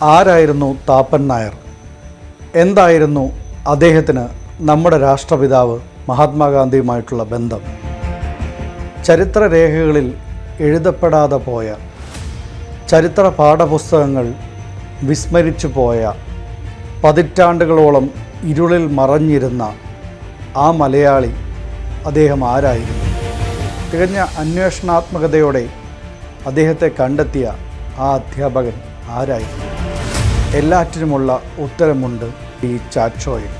ആരായിരുന്നു താപ്പൻ നായർ? എന്തായിരുന്നു അദ്ദേഹത്തിന് നമ്മുടെ രാഷ്ട്രപിതാവ് മഹാത്മാഗാന്ധിയുമായിട്ടുള്ള ബന്ധം? ചരിത്രരേഖകളിൽ എഴുതപ്പെടാതെ പോയ, ചരിത്ര പാഠപുസ്തകങ്ങൾ വിസ്മരിച്ചു പോയ, പതിറ്റാണ്ടുകളോളം ഇരുളിൽ മറഞ്ഞിരുന്ന ആ മലയാളി അദ്ദേഹം ആരായിരുന്നു? തികഞ്ഞ അന്വേഷണാത്മകതയോടെ അദ്ദേഹത്തെ കണ്ടെത്തിയ ആ അധ്യാപകൻ ആരായിരുന്നു? എല്ലാറ്റിനുമുള്ള ഉത്തരമുണ്ട് ഈ ചാറ്റ് ഷോയിൽ.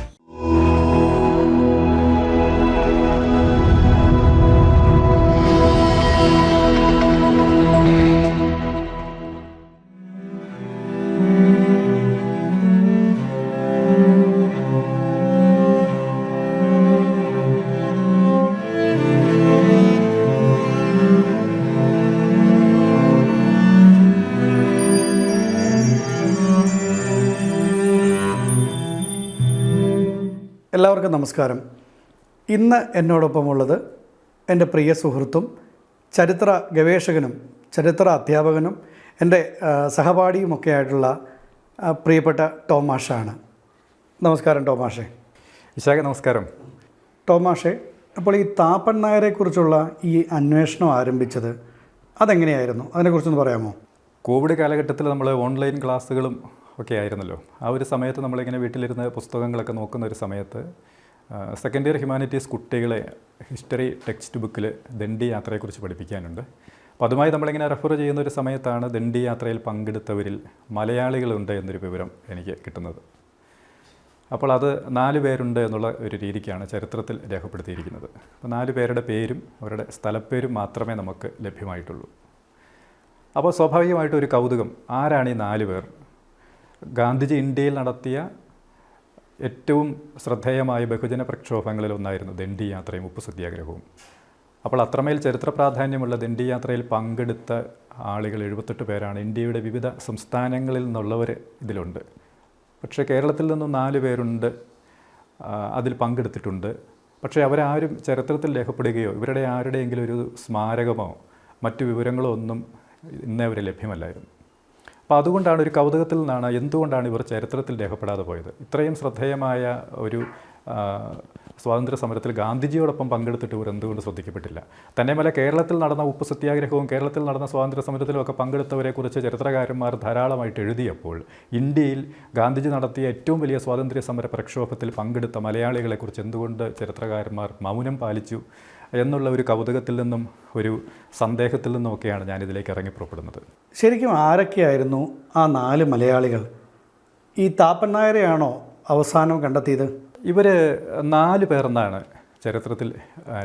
എല്ലാവർക്കും നമസ്കാരം. ഇന്ന് എന്നോടൊപ്പമുള്ളത് എൻ്റെ പ്രിയ സുഹൃത്തും ചരിത്ര ഗവേഷകനും ചരിത്ര അധ്യാപകനും എൻ്റെ സഹപാഠിയുമൊക്കെ ആയിട്ടുള്ള പ്രിയപ്പെട്ട ടോമാഷാണ്. നമസ്കാരം ടോമാഷേ. വിശാഖ നമസ്കാരം. ടോമാഷേ, അപ്പോൾ ഈ താപ്പൻ നായരെക്കുറിച്ചുള്ള ഈ അന്വേഷണം ആരംഭിച്ചത് അതെങ്ങനെയായിരുന്നു? അതിനെക്കുറിച്ചൊന്ന് പറയാമോ? കോവിഡ് കാലഘട്ടത്തിൽ നമ്മൾ ഓൺലൈൻ ക്ലാസ്സുകളും ഒക്കെ ആയിരുന്നല്ലോ. ആ ഒരു സമയത്ത് നമ്മളിങ്ങനെ വീട്ടിലിരുന്ന് പുസ്തകങ്ങളൊക്കെ നോക്കുന്ന ഒരു സമയത്ത് സെക്കൻഡ് ഇയർ ഹ്യൂമാനിറ്റീസ് കുട്ടികളെ ഹിസ്റ്ററി ടെക്സ്റ്റ് ബുക്കിൽ ദണ്ഡി യാത്രയെക്കുറിച്ച് പഠിപ്പിക്കാനുണ്ട്. അപ്പോൾ അതുമായി നമ്മളിങ്ങനെ റെഫർ ചെയ്യുന്ന ഒരു സമയത്താണ് ദണ്ഡി യാത്രയിൽ പങ്കെടുത്തവരിൽ മലയാളികളുണ്ട് എന്നൊരു വിവരം എനിക്ക് കിട്ടുന്നത്. അപ്പോൾ അത് 4 പേരുണ്ട് എന്നുള്ള ഒരു രീതിക്കാണ് ചരിത്രത്തിൽ രേഖപ്പെടുത്തിയിരിക്കുന്നത്. അപ്പോൾ 4 പേരുടെ പേരും അവരുടെ സ്ഥലപ്പേരും മാത്രമേ നമുക്ക് ലഭ്യമായിട്ടുള്ളൂ. അപ്പോൾ സ്വാഭാവികമായിട്ടും ഒരു കൗതുകം, ആരാണ് ഈ 4 പേർ? ഗാന്ധിജി ഇന്ത്യയിൽ നടത്തിയ ഏറ്റവും ശ്രദ്ധേയമായ ബഹുജന പ്രക്ഷോഭങ്ങളിൽ ഒന്നായിരുന്നു ദണ്ഡി യാത്രയും ഉപ്പു സത്യാഗ്രഹവും. അപ്പോൾ അത്രമേൽ ചരിത്ര പ്രാധാന്യമുള്ള ദണ്ഡി യാത്രയിൽ പങ്കെടുത്ത ആളുകൾ 78 പേരാണ്. ഇന്ത്യയുടെ വിവിധ സംസ്ഥാനങ്ങളിൽ നിന്നുള്ളവർ ഇതിലുണ്ട്. പക്ഷേ കേരളത്തിൽ നിന്നും 4 പേരുണ്ട് അതിൽ പങ്കെടുത്തിട്ടുണ്ട്. പക്ഷേ അവരാരും ചരിത്രത്തിൽ രേഖപ്പെടുകയോ ഇവരുടെ ആരുടെയെങ്കിലും ഒരു സ്മാരകമോ മറ്റു വിവരങ്ങളോ ഒന്നും ഇന്നേ വരെ ലഭ്യമല്ലായിരുന്നു. അപ്പോൾ അതുകൊണ്ടാണ്, ഒരു കൗതുകത്തിൽ നിന്നാണ് എന്തുകൊണ്ടാണ് ഇവർ ചരിത്രത്തിൽ രേഖപ്പെടാതെ പോയത്. ഇത്രയും ശ്രദ്ധേയമായ ഒരു സ്വാതന്ത്ര്യ സമരത്തിൽ ഗാന്ധിജിയോടൊപ്പം പങ്കെടുത്തിട്ട് ഇവർ എന്തുകൊണ്ട് ശ്രദ്ധിക്കപ്പെട്ടില്ല? തന്നെയുമല്ല, കേരളത്തിൽ നടന്ന ഉപ്പു സത്യാഗ്രഹവും കേരളത്തിൽ നടന്ന സ്വാതന്ത്ര്യ സമരത്തിലും ഒക്കെ പങ്കെടുത്തവരെക്കുറിച്ച് ചരിത്രകാരന്മാർ ധാരാളമായിട്ട് എഴുതിയപ്പോൾ ഇന്ത്യയിൽ ഗാന്ധിജി നടത്തിയ ഏറ്റവും വലിയ സ്വാതന്ത്ര്യ സമര പ്രക്ഷോഭത്തിൽ പങ്കെടുത്ത മലയാളികളെക്കുറിച്ച് എന്തുകൊണ്ട് ചരിത്രകാരന്മാർ മൗനം പാലിച്ചു എന്നുള്ള ഒരു കൗതുകത്തിൽ നിന്നും ഒരു സന്ദേഹത്തിൽ നിന്നുമൊക്കെയാണ് ഞാനിതിലേക്ക് ഇറങ്ങിപ്പുറപ്പെടുന്നത്. ശരിക്കും ആരൊക്കെയായിരുന്നു ആ 4 മലയാളികൾ? ഈ താപ്പൻ നായരെയാണോ അവസാനം കണ്ടെത്തിയത്? ഇവർ 4 പേരെന്നാണ് ചരിത്രത്തിൽ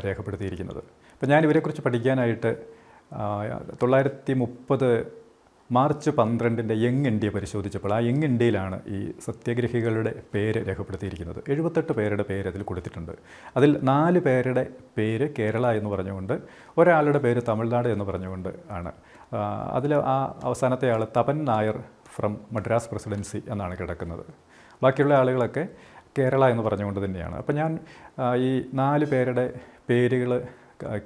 രേഖപ്പെടുത്തിയിരിക്കുന്നത്. അപ്പോൾ ഞാൻ ഇവരെക്കുറിച്ച് പഠിക്കാനായിട്ട് 1930 മാർച്ച് 12 യങ് ഇന്ത്യ പരിശോധിച്ചപ്പോൾ ആ യങ് ഇന്ത്യയിലാണ് ഈ സത്യാഗ്രഹികളുടെ പേര് രേഖപ്പെടുത്തിയിരിക്കുന്നത്. 78 പേരുടെ പേര് അതിൽ കൊടുത്തിട്ടുണ്ട്. അതിൽ 4 പേരുടെ പേര് കേരള എന്ന് പറഞ്ഞുകൊണ്ട്, ഒരാളുടെ പേര് തമിഴ്നാട് എന്ന് പറഞ്ഞുകൊണ്ട് ആണ്. അതിൽ ആ അവസാനത്തെ ആൾ തപൻ നായർ ഫ്രം മദ്രാസ് പ്രസിഡൻസി എന്നാണ് കിടക്കുന്നത്. ബാക്കിയുള്ള ആളുകളൊക്കെ കേരള എന്ന് പറഞ്ഞുകൊണ്ട് തന്നെയാണ്. അപ്പോൾ ഞാൻ ഈ 4 പേരുടെ പേരുകൾ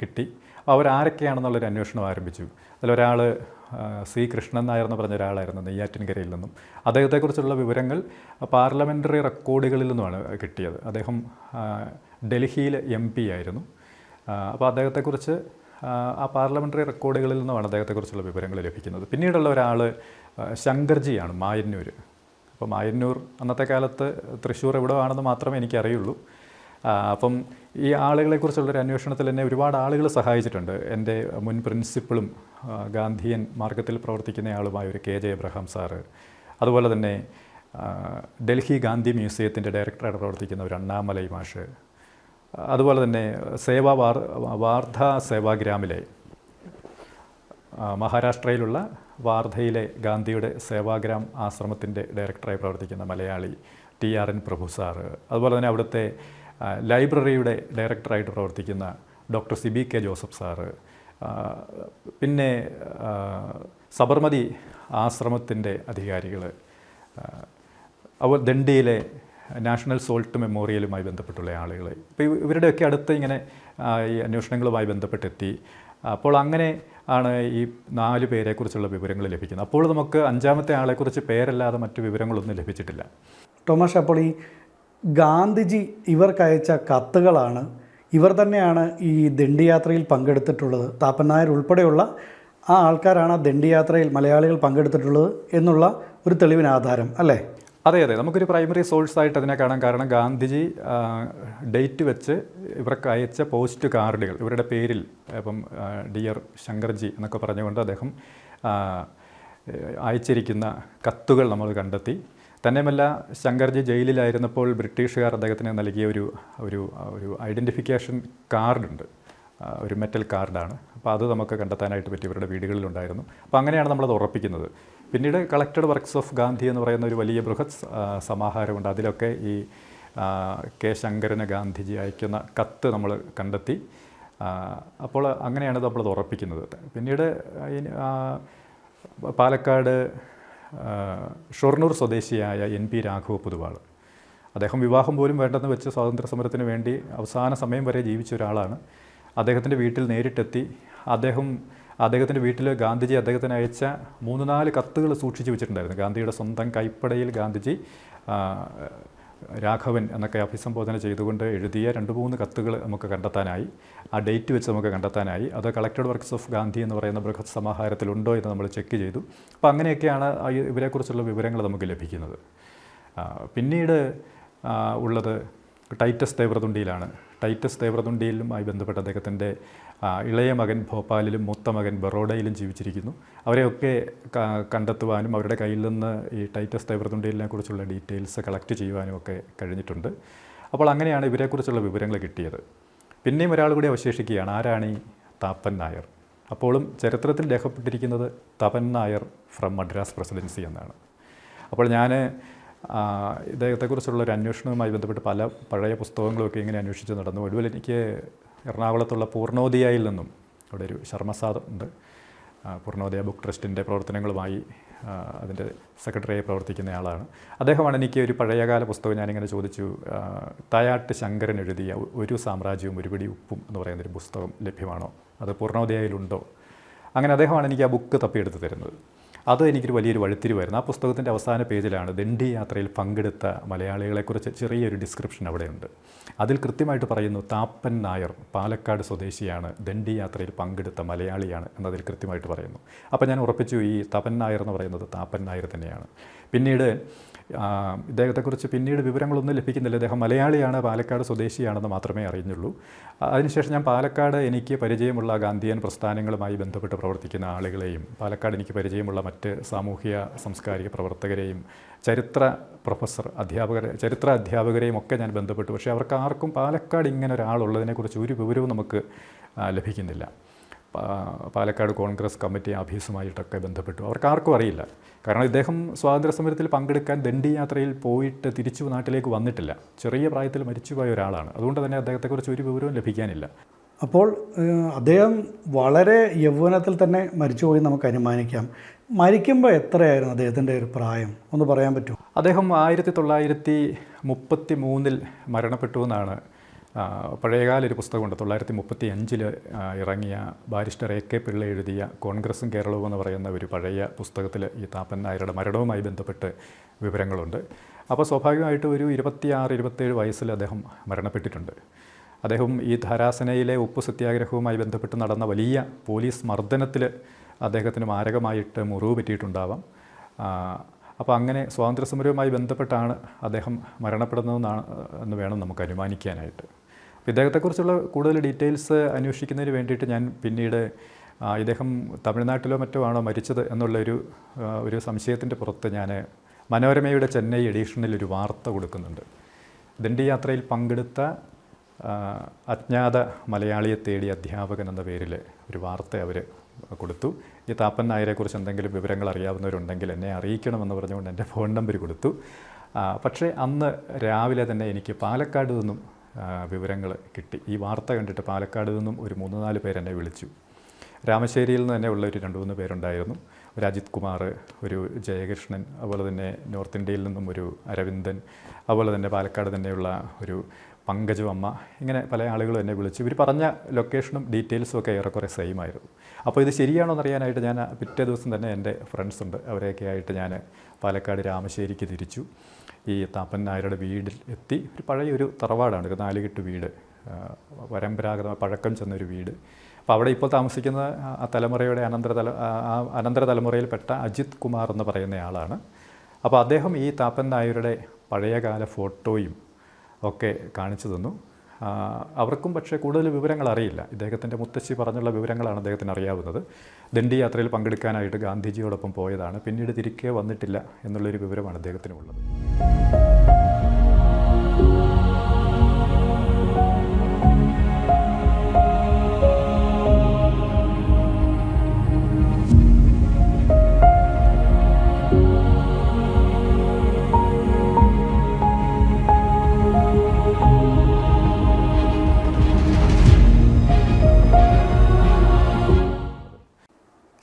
കിട്ടി. അവരാരൊക്കെയാണെന്നുള്ളൊരു അന്വേഷണം ആരംഭിച്ചു. അതിലൊരാൾ സി കൃഷ്ണൻ നായർ എന്ന് പറഞ്ഞ ഒരാളായിരുന്നു, നെയ്യാറ്റിൻകരയിൽ നിന്നും. അദ്ദേഹത്തെക്കുറിച്ചുള്ള വിവരങ്ങൾ പാർലമെൻ്ററി റെക്കോർഡുകളിൽ നിന്നുമാണ് കിട്ടിയത്. അദ്ദേഹം ഡൽഹിയിൽ MP ആയിരുന്നു. അപ്പോൾ അദ്ദേഹത്തെക്കുറിച്ച് ആ പാർലമെൻ്ററി റെക്കോർഡുകളിൽ നിന്നുമാണ് അദ്ദേഹത്തെക്കുറിച്ചുള്ള വിവരങ്ങൾ ലഭിക്കുന്നത്. പിന്നീടുള്ള ഒരാൾ ശങ്കർജിയാണ്, മായന്നൂർ. അപ്പോൾ മായന്നൂർ അന്നത്തെ കാലത്ത് തൃശ്ശൂർ എവിടെ ആണെന്ന് മാത്രമേ എനിക്കറിയുള്ളൂ. അപ്പം ഈ ആളുകളെക്കുറിച്ചുള്ളൊരു അന്വേഷണത്തിൽ എന്നെ ഒരുപാട് ആളുകൾ സഹായിച്ചിട്ടുണ്ട്. എൻ്റെ മുൻ പ്രിൻസിപ്പളും ഗാന്ധിയൻ മാർഗത്തിൽ പ്രവർത്തിക്കുന്ന ആളുമായ ഒരു KJ എബ്രഹാം സാറ്, അതുപോലെ തന്നെ ഡൽഹി ഗാന്ധി മ്യൂസിയത്തിൻ്റെ ഡയറക്ടറായിട്ട് പ്രവർത്തിക്കുന്ന ഒരു അണ്ണാമലൈ മാഷ്, അതുപോലെ തന്നെ വാർധ സേവാഗ്രാമിലെ മഹാരാഷ്ട്രയിലുള്ള വാർധയിലെ ഗാന്ധിയുടെ സേവാഗ്രാം ആശ്രമത്തിൻ്റെ ഡയറക്ടറായി പ്രവർത്തിക്കുന്ന മലയാളി TRN പ്രഭു സാറ്, അതുപോലെ തന്നെ അവിടുത്തെ ലൈബ്രറിയുടെ ഡയറക്ടറായിട്ട് പ്രവർത്തിക്കുന്ന ഡോക്ടർ CBK ജോസഫ് സാറ്, പിന്നെ സബർമതി ആശ്രമത്തിൻ്റെ അധികാരികൾ, ദണ്ഡിയിലെ നാഷണൽ സോൾട്ട് മെമ്മോറിയലുമായി ബന്ധപ്പെട്ടുള്ള ആളുകൾ. ഇപ്പോൾ ഇവരുടെയൊക്കെ അടുത്ത് ഇങ്ങനെ ഈ അന്വേഷണങ്ങളുമായി ബന്ധപ്പെട്ടെത്തി. അപ്പോൾ അങ്ങനെ ആണ് ഈ 4 പേരെക്കുറിച്ചുള്ള വിവരങ്ങൾ ലഭിക്കുന്നത്. അപ്പോൾ നമുക്ക് 5-ാമത്തെ ആളെക്കുറിച്ച് പേരല്ലാതെ മറ്റു വിവരങ്ങളൊന്നും ലഭിച്ചിട്ടില്ല. ടോമാഷ്, അപ്പോൾ ഈ ഗാന്ധിജി ഇവർക്കയച്ച കത്തുകളാണ്, ഇവർ തന്നെയാണ് ഈ ദണ്ഡിയാത്രയിൽ പങ്കെടുത്തിട്ടുള്ളത്, താപ്പൻ നായർ ഉൾപ്പെടെയുള്ള ആ ആൾക്കാരാണ് ആ ദണ്ഡിയാത്രയിൽ മലയാളികൾ പങ്കെടുത്തിട്ടുള്ളത് എന്നുള്ള ഒരു തെളിവിന് ആധാരം അല്ലേ? അതെ, നമുക്കൊരു പ്രൈമറി സോഴ്സായിട്ട് അതിനെ കാണാൻ കാരണം ഗാന്ധിജി ഡേറ്റ് വെച്ച് ഇവർക്ക് അയച്ച പോസ്റ്റ് കാർഡുകൾ, ഇവരുടെ പേരിൽ ഇപ്പം ഡിയർ ശങ്കർജി എന്നൊക്കെ പറഞ്ഞുകൊണ്ട് അദ്ദേഹം അയച്ചിരിക്കുന്ന കത്തുകൾ നമ്മൾ കണ്ടെത്തി. തന്നെയുമല്ല, ശങ്കർജി ജയിലിലായിരുന്നപ്പോൾ ബ്രിട്ടീഷുകാർ അദ്ദേഹത്തിന് നൽകിയ ഒരു ഐഡൻറ്റിഫിക്കേഷൻ കാർഡുണ്ട്, ഒരു മെറ്റൽ കാർഡാണ്. അപ്പോൾ അത് നമുക്ക് കണ്ടെത്താനായിട്ട് പറ്റി, ഇവരുടെ വീടുകളിലുണ്ടായിരുന്നു. അപ്പോൾ അങ്ങനെയാണ് നമ്മളത് ഉറപ്പിക്കുന്നത്. പിന്നീട് കളക്റ്റഡ് വർക്ക്സ് ഓഫ് ഗാന്ധി എന്ന് പറയുന്ന ഒരു വലിയ ബൃഹത് സമാഹാരമുണ്ട്. അതിലൊക്കെ ഈ കെ ശങ്കരന് ഗാന്ധിജി അയക്കുന്ന കത്ത് നമ്മൾ കണ്ടെത്തി. അപ്പോൾ അങ്ങനെയാണ് നമ്മളത് ഉറപ്പിക്കുന്നത്. പിന്നീട് പാലക്കാട് ഷൊർണൂർ സ്വദേശിയായ NP രാഘവ പൊതുവാൾ, അദ്ദേഹം വിവാഹം പോലും വേണ്ടെന്ന് വെച്ച് സ്വാതന്ത്ര്യ സമരത്തിന് വേണ്ടി അവസാന സമയം വരെ ജീവിച്ച ഒരാളാണ്. അദ്ദേഹത്തിൻ്റെ വീട്ടിൽ നേരിട്ടെത്തി. അദ്ദേഹത്തിൻ്റെ വീട്ടിൽ ഗാന്ധിജി അദ്ദേഹത്തിന് അയച്ച 3-4 കത്തുകൾ സൂക്ഷിച്ചു വെച്ചിട്ടുണ്ടായിരുന്നു. ഗാന്ധിയുടെ സ്വന്തം കൈപ്പടയിൽ ഗാന്ധിജി രാഘവൻ എന്നൊക്കെ അഭിസംബോധന ചെയ്തുകൊണ്ട് എഴുതിയ 2-3 കത്തുകൾ നമുക്ക് കണ്ടെത്താനായി. ആ ഡേറ്റ് വെച്ച് നമുക്ക് കണ്ടെത്താനായി. അത് കളക്റ്റഡ് വർക്ക്സ് ഓഫ് ഗാന്ധി എന്ന് പറയുന്ന ബൃഹത് സമാഹാരത്തിലുണ്ടോ എന്ന് നമ്മൾ ചെക്ക് ചെയ്തു. അപ്പോൾ അങ്ങനെയൊക്കെയാണ് ഇവരെക്കുറിച്ചുള്ള വിവരങ്ങൾ നമുക്ക് ലഭിക്കുന്നത്. പിന്നീട് ഉള്ളത് ടൈറ്റസ് തേവ്രതുണ്ടിയിലാണ്. ടൈറ്റസ് തേവ്രതുണ്ടിയിലുമായി ബന്ധപ്പെട്ട് അദ്ദേഹത്തിൻ്റെ ഇളയ മകൻ ഭോപ്പാലിലും മൂത്ത മകൻ ബറോഡയിലും ജീവിച്ചിരിക്കുന്നു. അവരെയൊക്കെ കണ്ടെത്തുവാനും അവരുടെ കയ്യിൽ നിന്ന് ഈ ടൈറ്റസ് തേവ്രതുണ്ടിയിലിനെ കുറിച്ചുള്ള ഡീറ്റെയിൽസ് കളക്ട് ചെയ്യുവാനും ഒക്കെ കഴിഞ്ഞിട്ടുണ്ട്. അപ്പോൾ അങ്ങനെയാണ് ഇവരെക്കുറിച്ചുള്ള വിവരങ്ങൾ കിട്ടിയത്. പിന്നെയും ഒരാൾ കൂടി അവശേഷിക്കുകയാണ്. ആരാണ് ഈ താപ്പൻ നായർ? അപ്പോഴും ചരിത്രത്തിൽ രേഖപ്പെട്ടിരിക്കുന്നത് തപൻ നായർ ഫ്രം മദ്രാസ് പ്രസിഡൻസി എന്നാണ്. അപ്പോൾ ഞാൻ ഇദ്ദേഹത്തെക്കുറിച്ചുള്ള ഒരു അന്വേഷണവുമായി ബന്ധപ്പെട്ട് പല പഴയ പുസ്തകങ്ങളൊക്കെ ഇങ്ങനെ അന്വേഷിച്ച് നടന്നു. ഒടുവിൽ എനിക്ക് എറണാകുളത്തുള്ള പൂർണ്ണോദയയിൽ നിന്നും, അവിടെ ഒരു ശർമ്മസാദ് ഉണ്ട്, പൂർണ്ണോദയ ബുക്ക് ട്രസ്റ്റിൻ്റെ പ്രവർത്തനങ്ങളുമായി അതിൻ്റെ സെക്രട്ടറിയായി പ്രവർത്തിക്കുന്ന ആളാണ്. അദ്ദേഹമാണ് എനിക്ക് ഒരു പഴയകാല പുസ്തകം, ഞാനിങ്ങനെ ചോദിച്ചു, തായാട്ട് ശങ്കരൻ എഴുതിയ ഒരു സാമ്രാജ്യവും ഒരു പിടി ഉപ്പും എന്ന് പറയുന്നൊരു പുസ്തകം ലഭ്യമാണോ, അത് പൂർണ്ണോദയയിലുണ്ടോ? അങ്ങനെ അദ്ദേഹമാണ് എനിക്ക് ആ ബുക്ക് തപ്പിയെടുത്ത് തരുന്നത്. അത് എനിക്കൊരു വലിയൊരു വഴിത്തിരിവായിരുന്നു. ആ പുസ്തകത്തിൻ്റെ അവസാന പേജിലാണ് ദണ്ഡി യാത്രയിൽ പങ്കെടുത്ത മലയാളികളെക്കുറിച്ച് ചെറിയൊരു ഡിസ്ക്രിപ്ഷൻ അവിടെയുണ്ട്. അതിൽ കൃത്യമായിട്ട് പറയുന്നു, താപ്പൻ നായർ പാലക്കാട് സ്വദേശിയാണ്, ദണ്ഡി യാത്രയിൽ പങ്കെടുത്ത മലയാളിയാണ് എന്നതിൽ കൃത്യമായിട്ട് പറയുന്നു. അപ്പോൾ ഞാൻ ഉറപ്പിച്ചു, ഈ തപൻ നായർ എന്ന് പറയുന്നത് താപ്പൻ നായർ തന്നെയാണ്. പിന്നീട് ഇദ്ദേഹത്തെക്കുറിച്ച് പിന്നീട് വിവരങ്ങളൊന്നും ലഭിക്കുന്നില്ല. അദ്ദേഹം മലയാളിയാണ്, പാലക്കാട് സ്വദേശിയാണെന്ന് മാത്രമേ അറിഞ്ഞുള്ളൂ. അതിനുശേഷം ഞാൻ പാലക്കാട് എനിക്ക് പരിചയമുള്ള ഗാന്ധിയൻ പ്രസ്ഥാനങ്ങളുമായി ബന്ധപ്പെട്ട് പ്രവർത്തിക്കുന്ന ആളുകളെയും, പാലക്കാട് എനിക്ക് പരിചയമുള്ള മറ്റ് സാമൂഹിക സാംസ്കാരിക പ്രവർത്തകരെയും, ചരിത്ര അധ്യാപകരെയും ഒക്കെ ഞാൻ ബന്ധപ്പെട്ടു. പക്ഷേ അവർക്ക് ആർക്കും പാലക്കാട് ഇങ്ങനെ ഒരാളുള്ളതിനെക്കുറിച്ച് ഒരു വിവരവും നമുക്ക് ലഭിക്കുന്നില്ല. പാലക്കാട് കോൺഗ്രസ് കമ്മിറ്റി ഓഫീസുമായിട്ടൊക്കെ ബന്ധപ്പെട്ടു. അവർക്ക് ആർക്കും അറിയില്ല. കാരണം ഇദ്ദേഹം സ്വാതന്ത്ര്യ സമരത്തിൽ പങ്കെടുക്കാൻ ദണ്ഡി യാത്രയിൽ പോയിട്ട് തിരിച്ചു നാട്ടിലേക്ക് വന്നിട്ടില്ല. ചെറിയ പ്രായത്തിൽ മരിച്ചുപോയ ഒരാളാണ്. അതുകൊണ്ട് തന്നെ അദ്ദേഹത്തെക്കുറിച്ച് ഒരു വിവരവും ലഭിക്കാനില്ല. അപ്പോൾ അദ്ദേഹം വളരെ യൗവനത്തിൽ തന്നെ മരിച്ചുപോയി നമുക്ക് അനുമാനിക്കാം. മരിക്കുമ്പോൾ എത്രയായിരുന്നു അദ്ദേഹത്തിൻ്റെ ഒരു പ്രായം, ഒന്ന് പറയാൻ പറ്റുമോ? അദ്ദേഹം 1933 മരണപ്പെട്ടു എന്നാണ് പഴയകാല ഒരു പുസ്തകമുണ്ട്. 1935 ഇറങ്ങിയ ബാരിസ്റ്റർ AK പിള്ള എഴുതിയ കോൺഗ്രസും കേരളവും എന്ന് പറയുന്ന ഒരു പഴയ പുസ്തകത്തിൽ ഈ താപ്പൻ നായരുടെ മരണവുമായി ബന്ധപ്പെട്ട് വിവരങ്ങളുണ്ട്. അപ്പോൾ സ്വാഭാവികമായിട്ടും ഒരു 26-27 വയസ്സിൽ അദ്ദേഹം മരണപ്പെട്ടിട്ടുണ്ട്. അദ്ദേഹം ഈ ധാരാസനയിലെ ഉപ്പ് സത്യാഗ്രഹവുമായി ബന്ധപ്പെട്ട് നടന്ന വലിയ പോലീസ് മർദ്ദനത്തിൽ അദ്ദേഹത്തിന് മാരകമായിട്ട് മുറിവ് പറ്റിയിട്ടുണ്ടാവാം. അപ്പോൾ അങ്ങനെ സ്വാതന്ത്ര്യസമരവുമായി ബന്ധപ്പെട്ടാണ് അദ്ദേഹം മരണപ്പെടുന്നതെന്നാണ് എന്ന് വേണം നമുക്ക് അനുമാനിക്കാനായിട്ട്. അപ്പോൾ ഇദ്ദേഹത്തെക്കുറിച്ചുള്ള കൂടുതൽ ഡീറ്റെയിൽസ് അന്വേഷിക്കുന്നതിന് വേണ്ടിയിട്ട് ഞാൻ പിന്നീട് ഇദ്ദേഹം തമിഴ്നാട്ടിലോ മറ്റോ ആണോ മരിച്ചത് ഒരു സംശയത്തിൻ്റെ പുറത്ത് ഞാൻ മനോരമയുടെ ചെന്നൈ എഡീഷനിൽ ഒരു വാർത്ത കൊടുക്കുന്നുണ്ട്. ദണ്ഡി യാത്രയിൽ പങ്കെടുത്ത അജ്ഞാത മലയാളിയെ തേടി അധ്യാപകൻ എന്ന പേരിൽ ഒരു വാർത്ത അവർ കൊടുത്തു. ഈ താപ്പൻ നായരെക്കുറിച്ച് എന്തെങ്കിലും വിവരങ്ങൾ അറിയാവുന്നവരുണ്ടെങ്കിൽ എന്നെ അറിയിക്കണമെന്ന് പറഞ്ഞുകൊണ്ട് എൻ്റെ ഫോൺ നമ്പർ കൊടുത്തു. പക്ഷേ അന്ന് രാവിലെ തന്നെ എനിക്ക് പാലക്കാട് നിന്നും വിവരങ്ങൾ കിട്ടി. ഈ വാർത്ത കണ്ടിട്ട് പാലക്കാട് നിന്നും ഒരു 3-4 പേർ എന്നെ വിളിച്ചു. രാമശ്ശേരിയിൽ നിന്ന് തന്നെ ഉള്ള ഒരു 2-3 പേരുണ്ടായിരുന്നു. ഒരു അജിത് കുമാർ, ഒരു ജയകൃഷ്ണൻ, അതുപോലെ തന്നെ നോർത്ത് ഇന്ത്യയിൽ നിന്നും ഒരു അരവിന്ദൻ, അതുപോലെ തന്നെ പാലക്കാട് തന്നെയുള്ള ഒരു പങ്കജു അമ്മ, ഇങ്ങനെ പല ആളുകളും എന്നെ വിളിച്ചു. ഇവർ പറഞ്ഞ ലൊക്കേഷനും ഡീറ്റെയിൽസും ഒക്കെ ഏറെക്കുറെ സെയിം ആയിരുന്നു. അപ്പോൾ ഇത് ശരിയാണോ എന്നറിയാനായിട്ട് ഞാൻ പിറ്റേ ദിവസം തന്നെ എൻ്റെ ഫ്രണ്ട്സ് ഉണ്ട്, അവരെയൊക്കെ ആയിട്ട് ഞാൻ പാലക്കാട് രാമശ്ശേരിക്ക് തിരിച്ചു. ഈ താപ്പൻ നായരുടെ വീട്ടിൽ എത്തി. ഒരു പഴയൊരു തറവാടാണ്, ഒരു 4 കെട്ട് വീട്, പരമ്പരാഗത പഴക്കം ചെന്നൊരു വീട്. അപ്പോൾ അവിടെ ഇപ്പോൾ താമസിക്കുന്ന ആ തലമുറയുടെ അനന്തര തലമുറയിൽപ്പെട്ട അജിത് കുമാർ എന്ന് പറയുന്ന ആളാണ്. അപ്പോൾ അദ്ദേഹം ഈ താപ്പൻ നായരുടെ പഴയകാല ഫോട്ടോയും ഒക്കെ കാണിച്ചു തന്നു. അവർക്കും പക്ഷേ കൂടുതൽ വിവരങ്ങൾ അറിയില്ല. ഇദ്ദേഹത്തിൻ്റെ മുത്തശ്ശി പറഞ്ഞുള്ള വിവരങ്ങളാണ് അദ്ദേഹത്തിന് അറിയാവുന്നത്. ദണ്ഡി യാത്രയിൽ പങ്കെടുക്കാനായിട്ട് ഗാന്ധിജിയോടൊപ്പം പോയതാണ്, പിന്നീട് തിരികെ വന്നിട്ടില്ല എന്നുള്ളൊരു വിവരമാണ് അദ്ദേഹത്തിനുള്ളത്.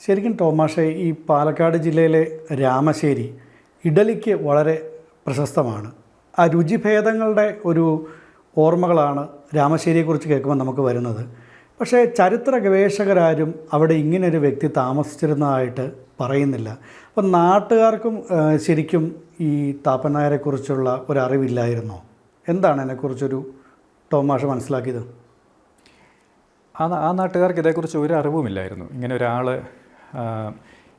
ശരിക്കും ടോമാഷെ, ഈ പാലക്കാട് ജില്ലയിലെ രാമശ്ശേരി ഇഡലിക്ക് വളരെ പ്രശസ്തമാണ്. ആ രുചിഭേദങ്ങളുടെ ഒരു ഓർമ്മകളാണ് രാമശ്ശേരിയെക്കുറിച്ച് കേൾക്കുമ്പോൾ നമുക്ക് വരുന്നത്. പക്ഷേ ചരിത്ര ഗവേഷകരാരും അവിടെ ഇങ്ങനൊരു വ്യക്തി താമസിച്ചിരുന്നതായിട്ട് പറയുന്നില്ല. അപ്പം നാട്ടുകാർക്കും ശരിക്കും ഈ താപ്പൻ നായരെക്കുറിച്ചുള്ള ഒരറിവില്ലായിരുന്നോ? എന്താണ് അതിനെക്കുറിച്ചൊരു ടോമാഷ് മനസ്സിലാക്കിയത്? ആ നാട്ടുകാർക്ക് ഇതേക്കുറിച്ച് ഒരു അറിവുമില്ലായിരുന്നു. ഇങ്ങനെ ഒരാൾ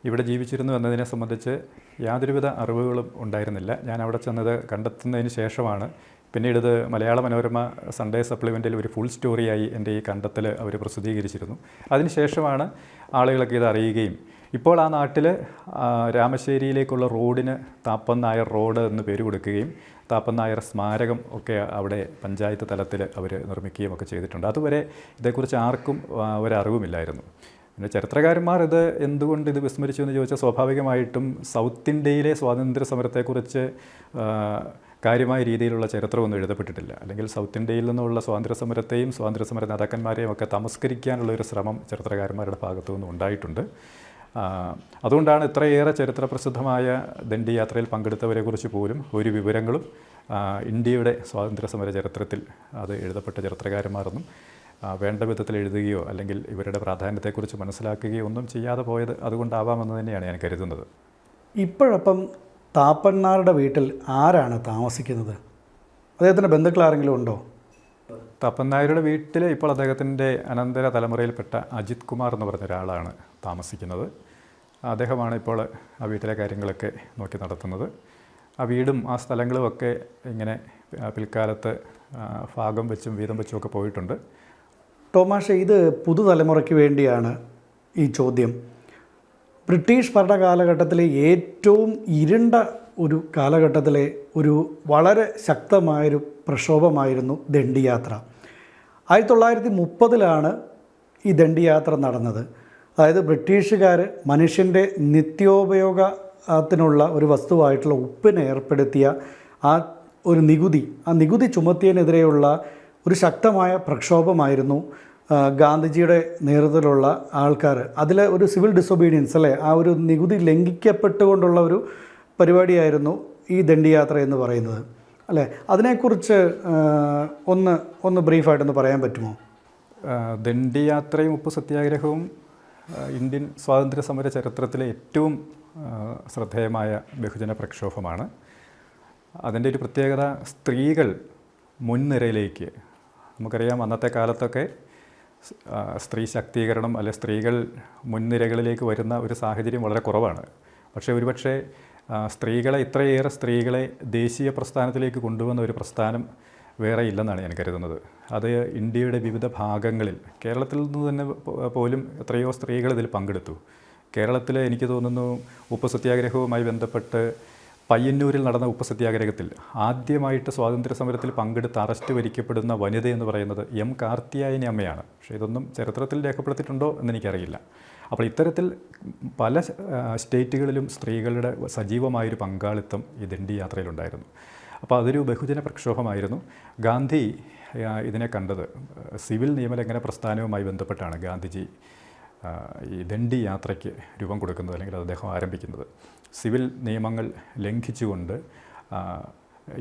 ഇവിടെ ജീവിച്ചിരുന്നു എന്നതിനെ സംബന്ധിച്ച് യാതൊരുവിധ അറിവുകളും ഉണ്ടായിരുന്നില്ല. ഞാൻ അവിടെ ചെന്നത് കണ്ടെത്തുന്നതിന് ശേഷമാണ്. പിന്നീട് ഇത് മലയാള മനോരമ സൺഡേ സപ്ലിമെൻറ്റിൽ ഒരു ഫുൾ സ്റ്റോറിയായി എൻ്റെ ഈ കണ്ടെത്തൽ അവർ പ്രസിദ്ധീകരിച്ചിരുന്നു. അതിനുശേഷമാണ് ആളുകളൊക്കെ ഇത് അറിയുകയും ഇപ്പോൾ ആ നാട്ടിൽ രാമശ്ശേരിയിലേക്കുള്ള റോഡിന് താപ്പൻ നായർ റോഡ് എന്ന് പേര് കൊടുക്കുകയും താപ്പൻ നായർ സ്മാരകം ഒക്കെ അവിടെ പഞ്ചായത്ത് തലത്തിൽ അവർ നിർമ്മിക്കുകയും ഒക്കെ ചെയ്തിട്ടുണ്ട്. അതുവരെ ഇതേക്കുറിച്ച് ആർക്കും ഒരറിവുമില്ലായിരുന്നു. പിന്നെ ചരിത്രകാരന്മാർ ഇത് എന്തുകൊണ്ട് ഇത് വിസ്മരിച്ചു എന്ന് ചോദിച്ചാൽ, സ്വാഭാവികമായിട്ടും സൗത്ത് ഇന്ത്യയിലെ സ്വാതന്ത്ര്യ സമരത്തെക്കുറിച്ച് കാര്യമായ രീതിയിലുള്ള ചരിത്രമൊന്നും എഴുതപ്പെട്ടിട്ടില്ല. അല്ലെങ്കിൽ സൗത്ത് ഇന്ത്യയിൽ നിന്നുള്ള സ്വാതന്ത്ര്യ സമരത്തെയും സ്വാതന്ത്ര്യ സമര നേതാക്കന്മാരെയും ഒക്കെ തമസ്കരിക്കാനുള്ള ഒരു ശ്രമം ചരിത്രകാരന്മാരുടെ ഭാഗത്തു നിന്നും ഉണ്ടായിട്ടുണ്ട്. അതുകൊണ്ടാണ് ഇത്രയേറെ ചരിത്രപ്രസിദ്ധമായ ദണ്ഡി യാത്രയിൽ പങ്കെടുത്തവരെക്കുറിച്ച് പോലും ഒരു വിവരങ്ങളും ഇന്ത്യയുടെ സ്വാതന്ത്ര്യ സമര ചരിത്രത്തിൽ അത് എഴുതപ്പെട്ട ചരിത്രകാരന്മാരൊന്നും വേണ്ട വിധത്തിൽ എഴുതുകയോ അല്ലെങ്കിൽ ഇവരുടെ പ്രാധാന്യത്തെക്കുറിച്ച് മനസ്സിലാക്കുകയോ ഒന്നും ചെയ്യാതെ പോയത് അതുകൊണ്ടാവാമെന്ന് തന്നെയാണ് ഞാൻ കരുതുന്നത്. ഇപ്പോഴപ്പം താപ്പന്നാരുടെ വീട്ടിൽ ആരാണ് താമസിക്കുന്നത്? അദ്ദേഹത്തിൻ്റെ ബന്ധുക്കൾ ആരെങ്കിലും ഉണ്ടോ? താപ്പൻ നായരുടെ വീട്ടിൽ ഇപ്പോൾ അദ്ദേഹത്തിൻ്റെ അനന്തര തലമുറയിൽപ്പെട്ട അജിത് കുമാർ എന്ന് പറഞ്ഞ ഒരാളാണ് താമസിക്കുന്നത്. അദ്ദേഹമാണ് ഇപ്പോൾ ആ വീട്ടിലെ കാര്യങ്ങളൊക്കെ നോക്കി നടത്തുന്നത്. ആ വീടും ആ സ്ഥലങ്ങളും ഒക്കെ ഇങ്ങനെ പിൽക്കാലത്ത് ഭാഗം വെച്ചും വീതം വെച്ചും ഒക്കെ പോയിട്ടുണ്ട്. ടോമാഷെ, ഇത് പുതുതലമുറയ്ക്ക് വേണ്ടിയാണ് ഈ ചോദ്യം. ബ്രിട്ടീഷ് ഭരണകാലഘട്ടത്തിലെ ഏറ്റവും ഇരുണ്ട ഒരു കാലഘട്ടത്തിലെ ഒരു വളരെ ശക്തമായൊരു പ്രക്ഷോഭമായിരുന്നു ദണ്ഡിയാത്ര. 1930 ഈ ദണ്ഡിയാത്ര നടന്നത്. അതായത് ബ്രിട്ടീഷുകാർ മനുഷ്യൻ്റെ നിത്യോപയോഗത്തിനുള്ള ഒരു വസ്തുവായിട്ടുള്ള ഉപ്പിന് ഏർപ്പെടുത്തിയ ആ നികുതി ചുമത്തിയതിനെതിരെയുള്ള ഒരു ശക്തമായ പ്രക്ഷോഭമായിരുന്നു. ഗാന്ധിജിയുടെ നേതൃത്വത്തിലുള്ള ആൾക്കാർ അതിൽ ഒരു സിവിൽ ഡിസൊബീഡിയൻസ് അല്ലേ, ആ ഒരു നികുതി ലംഘിക്കപ്പെട്ടുകൊണ്ടുള്ള ഒരു പരിപാടിയായിരുന്നു ഈ ദണ്ഡിയാത്ര എന്ന് പറയുന്നത് അല്ലേ. അതിനെക്കുറിച്ച് ഒന്ന് ബ്രീഫായിട്ടൊന്ന് പറയാൻ പറ്റുമോ? ദണ്ഡിയാത്രയും ഉപ്പ് സത്യാഗ്രഹവും ഇന്ത്യൻ സ്വാതന്ത്ര്യ സമര ചരിത്രത്തിലെ ഏറ്റവും ശ്രദ്ധേയമായ ബഹുജന പ്രക്ഷോഭമാണ്. അതിൻ്റെ ഒരു പ്രത്യേകത, സ്ത്രീകൾ മുൻനിരയിലേക്ക്, നമുക്കറിയാം അന്നത്തെ കാലത്തൊക്കെ സ്ത്രീ ശാക്തീകരണം അല്ലെ സ്ത്രീകൾ മുൻനിരകളിലേക്ക് വരുന്ന ഒരു സാഹചര്യം വളരെ കുറവാണ്. പക്ഷേ ഒരുപക്ഷെ ഇത്രയേറെ സ്ത്രീകളെ ദേശീയ പ്രസ്ഥാനത്തിലേക്ക് കൊണ്ടുവന്ന ഒരു പ്രസ്ഥാനം വേറെ ഇല്ലെന്നാണ് ഞാൻ കരുതുന്നത്. അത് ഇന്ത്യയുടെ വിവിധ ഭാഗങ്ങളിൽ, കേരളത്തിൽ നിന്ന് തന്നെ പോലും എത്രയോ സ്ത്രീകൾ ഇതിൽ പങ്കെടുത്തു. കേരളത്തിൽ എനിക്ക് തോന്നുന്നു ഉപ്പ് സത്യാഗ്രഹവുമായി ബന്ധപ്പെട്ട് പയ്യന്നൂരിൽ നടന്ന ഉപ്പ് സത്യാഗ്രഹത്തിൽ ആദ്യമായിട്ട് സ്വാതന്ത്ര്യ സമരത്തിൽ പങ്കെടുത്ത് അറസ്റ്റ് വരിക്കപ്പെടുന്ന വനിത എന്ന് പറയുന്നത് എം കാർത്തിയായനി അമ്മയാണ്. പക്ഷേ ഇതൊന്നും ചരിത്രത്തിൽ രേഖപ്പെടുത്തിയിട്ടുണ്ടോ എന്നെനിക്കറിയില്ല. അപ്പോൾ ഇത്തരത്തിൽ പല സ്റ്റേറ്റുകളിലും സ്ത്രീകളുടെ സജീവമായൊരു പങ്കാളിത്തം ഈ ദണ്ഡി യാത്രയിലുണ്ടായിരുന്നു. അപ്പോൾ അതൊരു ബഹുജന പ്രക്ഷോഭമായിരുന്നു. ഗാന്ധി ഇതിനെ കണ്ടത് സിവിൽ നിയമലംഘന പ്രസ്ഥാനവുമായി ബന്ധപ്പെട്ടാണ് ഗാന്ധിജി ഈ ദണ്ഡി യാത്രയ്ക്ക് രൂപം കൊടുക്കുന്നത്, അല്ലെങ്കിൽ അദ്ദേഹം ആരംഭിക്കുന്നത്. സിവിൽ നിയമങ്ങൾ ലംഘിച്ചുകൊണ്ട്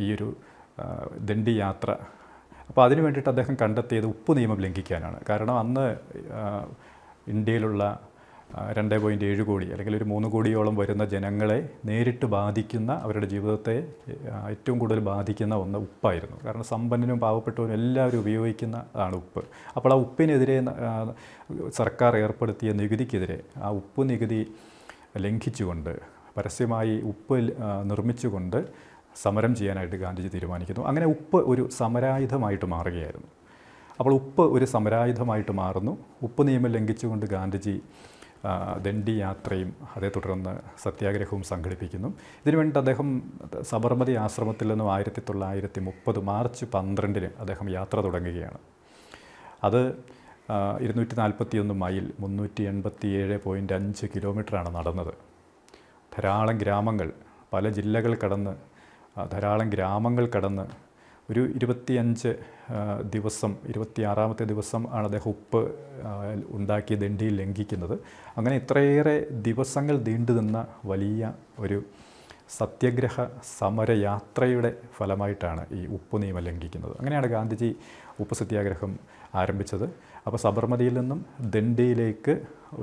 ഈ ഒരു ദണ്ഡി യാത്ര അപ്പോൾ അതിനു വേണ്ടിയിട്ട് അദ്ദേഹം കണ്ടെത്തിയത് ഉപ്പ് നിയമം ലംഘിക്കാനാണ്. കാരണം അന്ന് ഇന്ത്യയിലുള്ള 2.7 കോടി അല്ലെങ്കിൽ ഒരു 3 കോടിയോളം വരുന്ന ജനങ്ങളെ നേരിട്ട് ബാധിക്കുന്ന, അവരുടെ ജീവിതത്തെ ഏറ്റവും കൂടുതൽ ബാധിക്കുന്ന ഒന്ന് ഉപ്പായിരുന്നു. കാരണം സമ്പന്നനും പാവപ്പെട്ടവനും എല്ലാവരും ഉപയോഗിക്കുന്നതാണ് ഉപ്പ്. അപ്പോൾ ആ ഉപ്പിനെതിരെ സർക്കാർ ഏർപ്പെടുത്തിയ നികുതിക്കെതിരെ ആ ഉപ്പ് നികുതി ലംഘിച്ചുകൊണ്ട് പരസ്യമായി ഉപ്പ് നിർമ്മിച്ചുകൊണ്ട് സമരം ചെയ്യാനായിട്ട് ഗാന്ധിജി തീരുമാനിക്കുന്നു. അങ്ങനെ ഉപ്പ് ഒരു സമരായുധമായിട്ട് മാറുകയായിരുന്നു. അപ്പോൾ ഉപ്പ് ഒരു സമരായുധമായിട്ട് മാറുന്നു. ഉപ്പ് നിയമം ലംഘിച്ചുകൊണ്ട് ഗാന്ധിജി ദണ്ഡി യാത്രയും അതേ തുടർന്ന് സത്യാഗ്രഹവും സംഘടിപ്പിക്കുന്നു. ഇതിനുവേണ്ടി അദ്ദേഹം സബർമതി ആശ്രമത്തിൽ നിന്നും 1930 മാർച്ച് 12 അദ്ദേഹം യാത്ര തുടങ്ങുകയാണ്. അത് 241 മൈൽ 387.5 കിലോമീറ്ററാണ് നടന്നത്. ധാരാളം ഗ്രാമങ്ങൾ, പല ജില്ലകൾ കടന്ന്, ധാരാളം ഗ്രാമങ്ങൾ കടന്ന് ഒരു 25 ദിവസം, 26ാമത്തെ ദിവസം ആണ് അദ്ദേഹം ഉപ്പ് ഉണ്ടാക്കിയ ദണ്ഡിയിൽ ലംഘിക്കുന്നത്. അങ്ങനെ ഇത്രയേറെ ദിവസങ്ങൾ നീണ്ടു നിന്ന വലിയ ഒരു സത്യാഗ്രഹ സമരയാത്രയുടെ ഫലമായിട്ടാണ് ഈ ഉപ്പ് നിയമം ലംഘിക്കുന്നത്. അങ്ങനെയാണ് ഗാന്ധിജി ഉപ്പ് സത്യാഗ്രഹം ആരംഭിച്ചത്. അപ്പോൾ സബർമതിയിൽ നിന്നും ദണ്ഡിയിലേക്ക്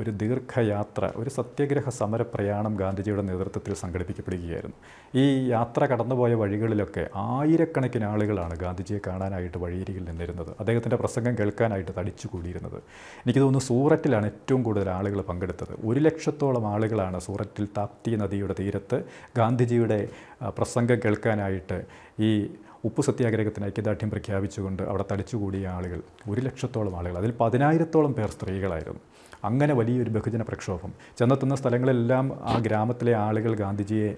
ഒരു ദീർഘയാത്ര, ഒരു സത്യാഗ്രഹ സമരപ്രയാണം ഗാന്ധിജിയുടെ നേതൃത്വത്തിൽ സംഘടിപ്പിക്കപ്പെടുകയായിരുന്നു. ഈ യാത്ര കടന്നുപോയ വഴികളിലൊക്കെ ആയിരക്കണക്കിന് ആളുകളാണ് ഗാന്ധിജിയെ കാണാനായിട്ട് വഴിയരികിൽ നിന്നിരുന്നത്, അദ്ദേഹത്തിൻ്റെ പ്രസംഗം കേൾക്കാനായിട്ട് തടിച്ചുകൂടിയിരുന്നത്. എനിക്ക് തോന്നുന്നു സൂററ്റിലാണ് ഏറ്റവും കൂടുതൽ ആളുകൾ പങ്കെടുത്തത്. 1 ലക്ഷത്തോളം ആളുകളാണ് സൂററ്റിൽ താപ്തി നദിയുടെ തീരത്ത് ഗാന്ധിജിയുടെ പ്രസംഗം കേൾക്കാനായിട്ട് ഈ ഉപ്പ് സത്യാഗ്രഹത്തിന് ഐക്യദാർഢ്യം പ്രഖ്യാപിച്ചുകൊണ്ട് അവിടെ തടിച്ചുകൂടിയ ആളുകൾ. 1 ലക്ഷത്തോളം ആളുകൾ, അതിൽ 10,000-ഓളം പേർ സ്ത്രീകളായിരുന്നു. അങ്ങനെ വലിയൊരു ബഹുജന പ്രക്ഷോഭം. ചെന്നെത്തുന്ന സ്ഥലങ്ങളെല്ലാം ആ ഗ്രാമത്തിലെ ആളുകൾ ഗാന്ധിജിയെ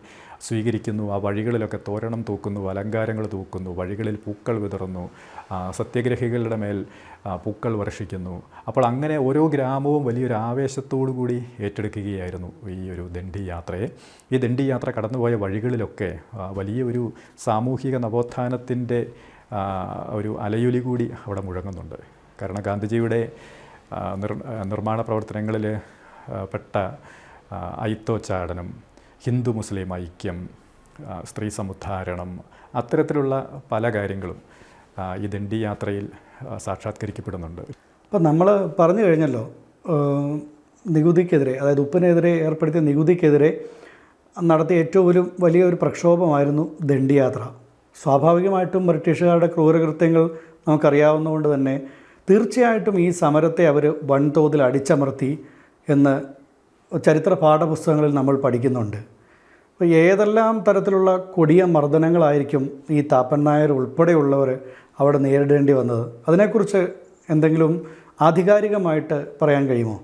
സ്വീകരിക്കുന്നു. ആ വഴികളിലൊക്കെ തോരണം തൂക്കുന്നു, അലങ്കാരങ്ങൾ തൂക്കുന്നു, വഴികളിൽ പൂക്കൾ വിതറുന്നു, സത്യാഗ്രഹികളുടെ മേൽ പൂക്കൾ വർഷിക്കുന്നു. അപ്പോൾ അങ്ങനെ ഓരോ ഗ്രാമവും വലിയൊരു ആവേശത്തോടു കൂടി ഏറ്റെടുക്കുകയായിരുന്നു ഈ ഒരു ദണ്ഡി യാത്രയെ. ഈ ദണ്ഡി യാത്ര കടന്നുപോയ വഴികളിലൊക്കെ വലിയൊരു സാമൂഹിക നവോത്ഥാനത്തിൻ്റെ ഒരു അലയൊലി കൂടി അവിടെ മുഴങ്ങുന്നുണ്ട്. കാരണം ഗാന്ധിജിയുടെ നിർമ്മാണ പ്രവർത്തനങ്ങളിൽ പെട്ട അയിത്തോച്ചാടനം, ഹിന്ദു മുസ്ലിം ഐക്യം, സ്ത്രീ സമുദ്ധാരണം, അത്തരത്തിലുള്ള പല കാര്യങ്ങളും ഈ ദണ്ഡി യാത്രയിൽ സാക്ഷാത്കരിക്കപ്പെടുന്നുണ്ട്. അപ്പം നമ്മൾ പറഞ്ഞു കഴിഞ്ഞല്ലോ, നികുതിക്കെതിരെ, അതായത് ഉപ്പിനെതിരെ ഏർപ്പെടുത്തിയ നികുതിക്കെതിരെ നടത്തിയ ഏറ്റവും വലിയൊരു പ്രക്ഷോഭമായിരുന്നു ദണ്ഡി യാത്ര. സ്വാഭാവികമായിട്ടും ബ്രിട്ടീഷുകാരുടെ ക്രൂരകൃത്യങ്ങൾ നമുക്കറിയാവുന്നതുകൊണ്ട് തന്നെ തീർച്ചയായിട്ടും ഈ സമരത്തെ അവർ വൻതോതിൽ അടിച്ചമർത്തി എന്ന് ചരിത്ര പാഠപുസ്തകങ്ങളിൽ നമ്മൾ പഠിക്കുന്നുണ്ട്. അപ്പോൾ ഏതെല്ലാം തരത്തിലുള്ള കൊടിയ മർദ്ദനങ്ങളായിരിക്കും ഈ താപ്പൻ നായർ ഉൾപ്പെടെയുള്ളവർ അവിടെ നേരിടേണ്ടി വന്നത്? അതിനെക്കുറിച്ച് എന്തെങ്കിലും ആധികാരികമായിട്ട് പറയാൻ കഴിയുമോ?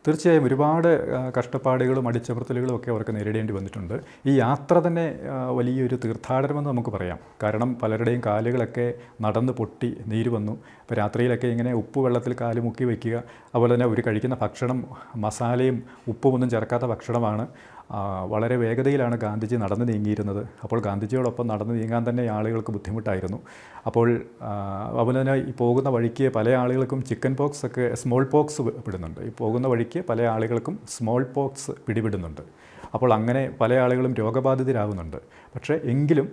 തീർച്ചയായും ഒരുപാട് കഷ്ടപ്പാടുകളും അടിച്ചമർത്തലുകളും ഒക്കെ അവർക്ക് നേരിടേണ്ടി വന്നിട്ടുണ്ട്. ഈ യാത്ര തന്നെ വലിയൊരു തീർത്ഥാടനമെന്ന് നമുക്ക് പറയാം. കാരണം പലരുടെയും കാലുകളൊക്കെ നടന്ന് പൊട്ടി നീര് വന്നു. ഇപ്പോൾ രാത്രിയിലൊക്കെ ഇങ്ങനെ ഉപ്പ് വെള്ളത്തിൽ കാല് മുക്കി വയ്ക്കുക, അതുപോലെ തന്നെ ഒരു കഴിക്കുന്ന ഭക്ഷണം മസാലയും ഉപ്പുമൊന്നും ചേർക്കാത്ത ഭക്ഷണമാണ്. വളരെ വേഗതയിലാണ് ഗാന്ധിജി നടന്നു നീങ്ങിയിരുന്നത്. അപ്പോൾ ഗാന്ധിജിയോടൊപ്പം നടന്നു നീങ്ങാൻ തന്നെ ആളുകൾക്ക് ബുദ്ധിമുട്ടായിരുന്നു. അപ്പോൾ അതുപോലെ തന്നെ ഈ പോകുന്ന വഴിക്ക് പല ആളുകൾക്കും ചിക്കൻ പോക്സ് ഒക്കെ, സ്മോൾ പോക്സ് പിടുന്നുണ്ട്. ഈ പോകുന്ന വഴിക്ക് പല ആളുകൾക്കും സ്മോൾ പോക്സ് പിടിപെടുന്നുണ്ട്. അപ്പോൾ അങ്ങനെ പല ആളുകളും രോഗബാധിതരാകുന്നുണ്ട്. പക്ഷേ എങ്കിലും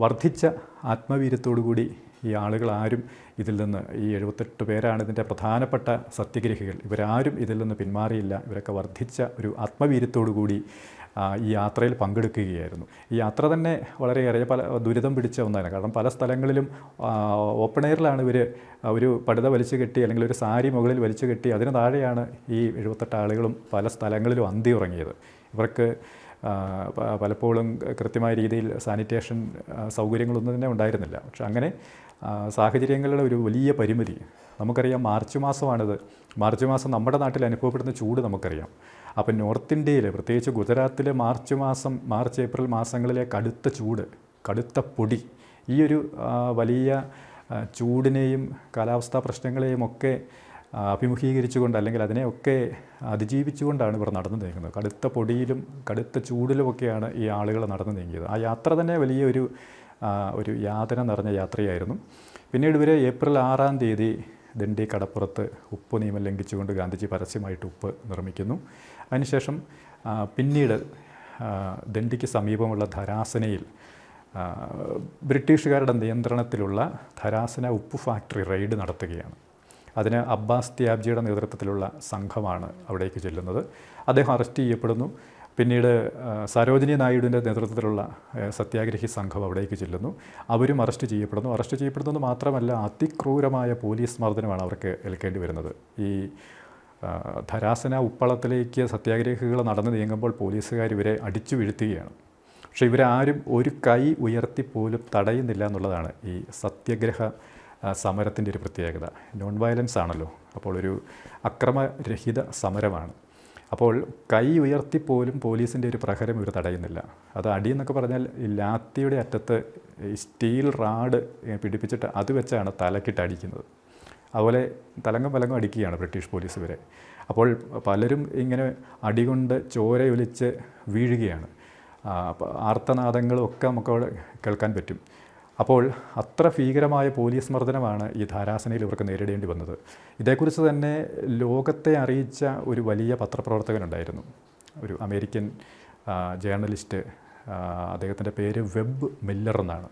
വർദ്ധിച്ച ആത്മവീര്യത്തോടുകൂടി ഈ ആളുകൾ ആരും ഇതിൽ നിന്ന്, ഈ 78 പേരാണ് ഇതിൻ്റെ പ്രധാനപ്പെട്ട സത്യഗ്രഹികൾ, ഇവരാരും ഇതിൽ നിന്ന് പിന്മാറിയില്ല. ഇവരൊക്കെ വർദ്ധിച്ച ഒരു ആത്മവീര്യത്തോടുകൂടി ഈ യാത്രയിൽ പങ്കെടുക്കുകയായിരുന്നു. ഈ യാത്ര തന്നെ വളരെയേറെ പല ദുരിതം പിടിച്ച ഒന്നാണ്. കാരണം പല സ്ഥലങ്ങളിലും ഓപ്പൺ എയറിലാണ് ഇവർ ഒരു പടുത വലിച്ചു കെട്ടി അല്ലെങ്കിൽ ഒരു സാരി മുകളിൽ വലിച്ചു കെട്ടി അതിന് താഴെയാണ് ഈ 78 ആളുകളും പല സ്ഥലങ്ങളിലും അന്തി ഉറങ്ങിയത്. ഇവർക്ക് പലപ്പോഴും കൃത്യമായ രീതിയിൽ സാനിറ്റേഷൻ സൗകര്യങ്ങളൊന്നും തന്നെ ഉണ്ടായിരുന്നില്ല. പക്ഷെ അങ്ങനെ സാഹചര്യങ്ങളുടെ ഒരു വലിയ പരിമിതി. നമുക്കറിയാം മാർച്ച് മാസമാണിത്. മാർച്ച് മാസം നമ്മുടെ നാട്ടിൽ അനുഭവപ്പെടുന്ന ചൂട് നമുക്കറിയാം. അപ്പം നോർത്ത് ഇന്ത്യയിൽ, പ്രത്യേകിച്ച് ഗുജറാത്തിലെ മാർച്ച് ഏപ്രിൽ മാസങ്ങളിലെ കടുത്ത ചൂട്, കടുത്ത പൊടി, ഈ ഒരു വലിയ ചൂടിനെയും കാലാവസ്ഥാ പ്രശ്നങ്ങളെയും ഒക്കെ അഭിമുഖീകരിച്ചുകൊണ്ട് അല്ലെങ്കിൽ അതിനെയൊക്കെ അതിജീവിച്ചുകൊണ്ടാണ് ഇവർ നടന്നു നീങ്ങുന്നത്. കടുത്ത പൊടിയിലും കടുത്ത ചൂടിലുമൊക്കെയാണ് ഈ ആളുകൾ നടന്നു നീങ്ങിയത്. ആ യാത്ര തന്നെ വലിയൊരു യാതന നിറഞ്ഞ യാത്രയായിരുന്നു. പിന്നീട് ഇവർ ഏപ്രിൽ 6-ാം തീയതി ദണ്ഡി കടപ്പുറത്ത് ഉപ്പ് നിയമം ലംഘിച്ചുകൊണ്ട് ഗാന്ധിജി പരസ്യമായിട്ട് ഉപ്പ് നിർമ്മിക്കുന്നു. അതിനുശേഷം പിന്നീട് ദണ്ഡിക്ക് സമീപമുള്ള ധരാസനയിൽ ബ്രിട്ടീഷുകാരുടെ നിയന്ത്രണത്തിലുള്ള ധരാസന ഉപ്പ് ഫാക്ടറി റെയ്ഡ് നടത്തുകയാണ്. അതിന് അബ്ബാസ് ത്യാബ്ജിയുടെ നേതൃത്വത്തിലുള്ള സംഘമാണ് അവിടേക്ക് ചെല്ലുന്നത്. അദ്ദേഹം അറസ്റ്റ് ചെയ്യപ്പെടുന്നു. പിന്നീട് സരോജിനി നായിഡുവിൻ്റെ നേതൃത്വത്തിലുള്ള സത്യാഗ്രഹി സംഘം അവിടേക്ക് ചെല്ലുന്നു. അവരും അറസ്റ്റ് ചെയ്യപ്പെടുന്നു. അറസ്റ്റ് ചെയ്യപ്പെടുന്നത് മാത്രമല്ല, അതിക്രൂരമായ പോലീസ് മർദ്ദനമാണ് അവർക്ക് ഏൽക്കേണ്ടി വരുന്നത്. ഈ ധരാസന ഉപ്പളത്തിലേക്ക് സത്യാഗ്രഹികൾ നടന്നു നീങ്ങുമ്പോൾ പോലീസുകാർ ഇവരെ അടിച്ചു വീഴ്ത്തുകയാണ്. പക്ഷേ ഇവരാരും ഒരു കൈ ഉയർത്തിപ്പോലും തടയുന്നില്ല എന്നുള്ളതാണ് ഈ സത്യാഗ്രഹ സമരത്തിൻ്റെ ഒരു പ്രത്യേകത. നോൺ വയലൻസ് ആണല്ലോ, അപ്പോൾ ഒരു അക്രമരഹിത സമരമാണ്. അപ്പോൾ കൈ ഉയർത്തിപ്പോലും പോലീസിൻ്റെ ഒരു പ്രഹരം ഇവർ തടയുന്നില്ല. അത് അടിയെന്നൊക്കെ പറഞ്ഞാൽ ഈ ലാത്തിയുടെ അറ്റത്ത് സ്റ്റീൽ റാഡ് പിടിപ്പിച്ചിട്ട് അത് വെച്ചാണ് തലക്കിട്ട് അടിക്കുന്നത്. അതുപോലെ തലങ്കം അടിക്കുകയാണ് ബ്രിട്ടീഷ് പോലീസ് ഇവരെ. അപ്പോൾ പലരും ഇങ്ങനെ അടികൊണ്ട് ചോരയൊലിച്ച് വീഴുകയാണ്. ആർത്തനാദങ്ങളും ഒക്കെ നമുക്ക് അവിടെ കേൾക്കാൻ പറ്റും. അപ്പോൾ അത്ര ഭീകരമായ പോലീസ് മർദ്ദനമാണ് ഈ ധാരാസനയിൽ ഇവർക്ക് നേരിടേണ്ടി വന്നത്. ഇതേക്കുറിച്ച് തന്നെ ലോകത്തെ അറിയിച്ച ഒരു വലിയ പത്രപ്രവർത്തകനുണ്ടായിരുന്നു, ഒരു അമേരിക്കൻ ജേർണലിസ്റ്റ്. അദ്ദേഹത്തിൻ്റെ പേര് വെബ് മില്ലർ എന്നാണ്.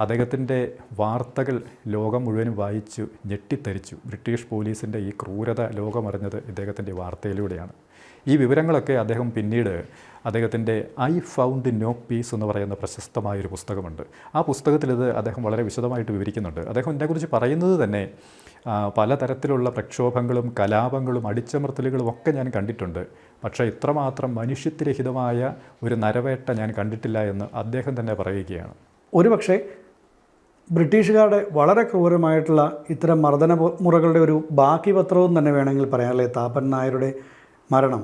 അദ്ദേഹത്തിൻ്റെ വാർത്തകൾ ലോകം മുഴുവനും വായിച്ചു ഞെട്ടിത്തരിച്ചു. ബ്രിട്ടീഷ് പോലീസിൻ്റെ ഈ ക്രൂരത ലോകമറിഞ്ഞത് ഇദ്ദേഹത്തിൻ്റെ വാർത്തയിലൂടെയാണ്. ഈ വിവരങ്ങളൊക്കെ അദ്ദേഹം പിന്നീട് അദ്ദേഹത്തിൻ്റെ ഐ ഫൗണ്ട് നോ പീസ് എന്ന് പറയുന്ന പ്രശസ്തമായൊരു പുസ്തകമുണ്ട്. ആ പുസ്തകത്തിലിത് അദ്ദേഹം വളരെ വിശദമായിട്ട് വിവരിക്കുന്നുണ്ട്. അദ്ദേഹം ഇതിനെക്കുറിച്ച് പറയുന്നത് തന്നെ പലതരത്തിലുള്ള പ്രക്ഷോഭങ്ങളും കലാപങ്ങളും അടിച്ചമർത്തലുകളും ഒക്കെ ഞാൻ കണ്ടിട്ടുണ്ട്, പക്ഷേ ഇത്രമാത്രം മനുഷ്യത്വരഹിതമായ ഒരു നരവേട്ട ഞാൻ കണ്ടിട്ടില്ല എന്ന് അദ്ദേഹം തന്നെ പറയുകയാണ്. ഒരുപക്ഷെ ബ്രിട്ടീഷുകാരുടെ വളരെ ക്രൂരമായിട്ടുള്ള ഇത്തരം മർദ്ദന മുറകളുടെ ഒരു ബാക്കി പത്രവും തന്നെ വേണമെങ്കിൽ പറയാം, അല്ലേ താപ്പൻ നായരുടെ മരണം?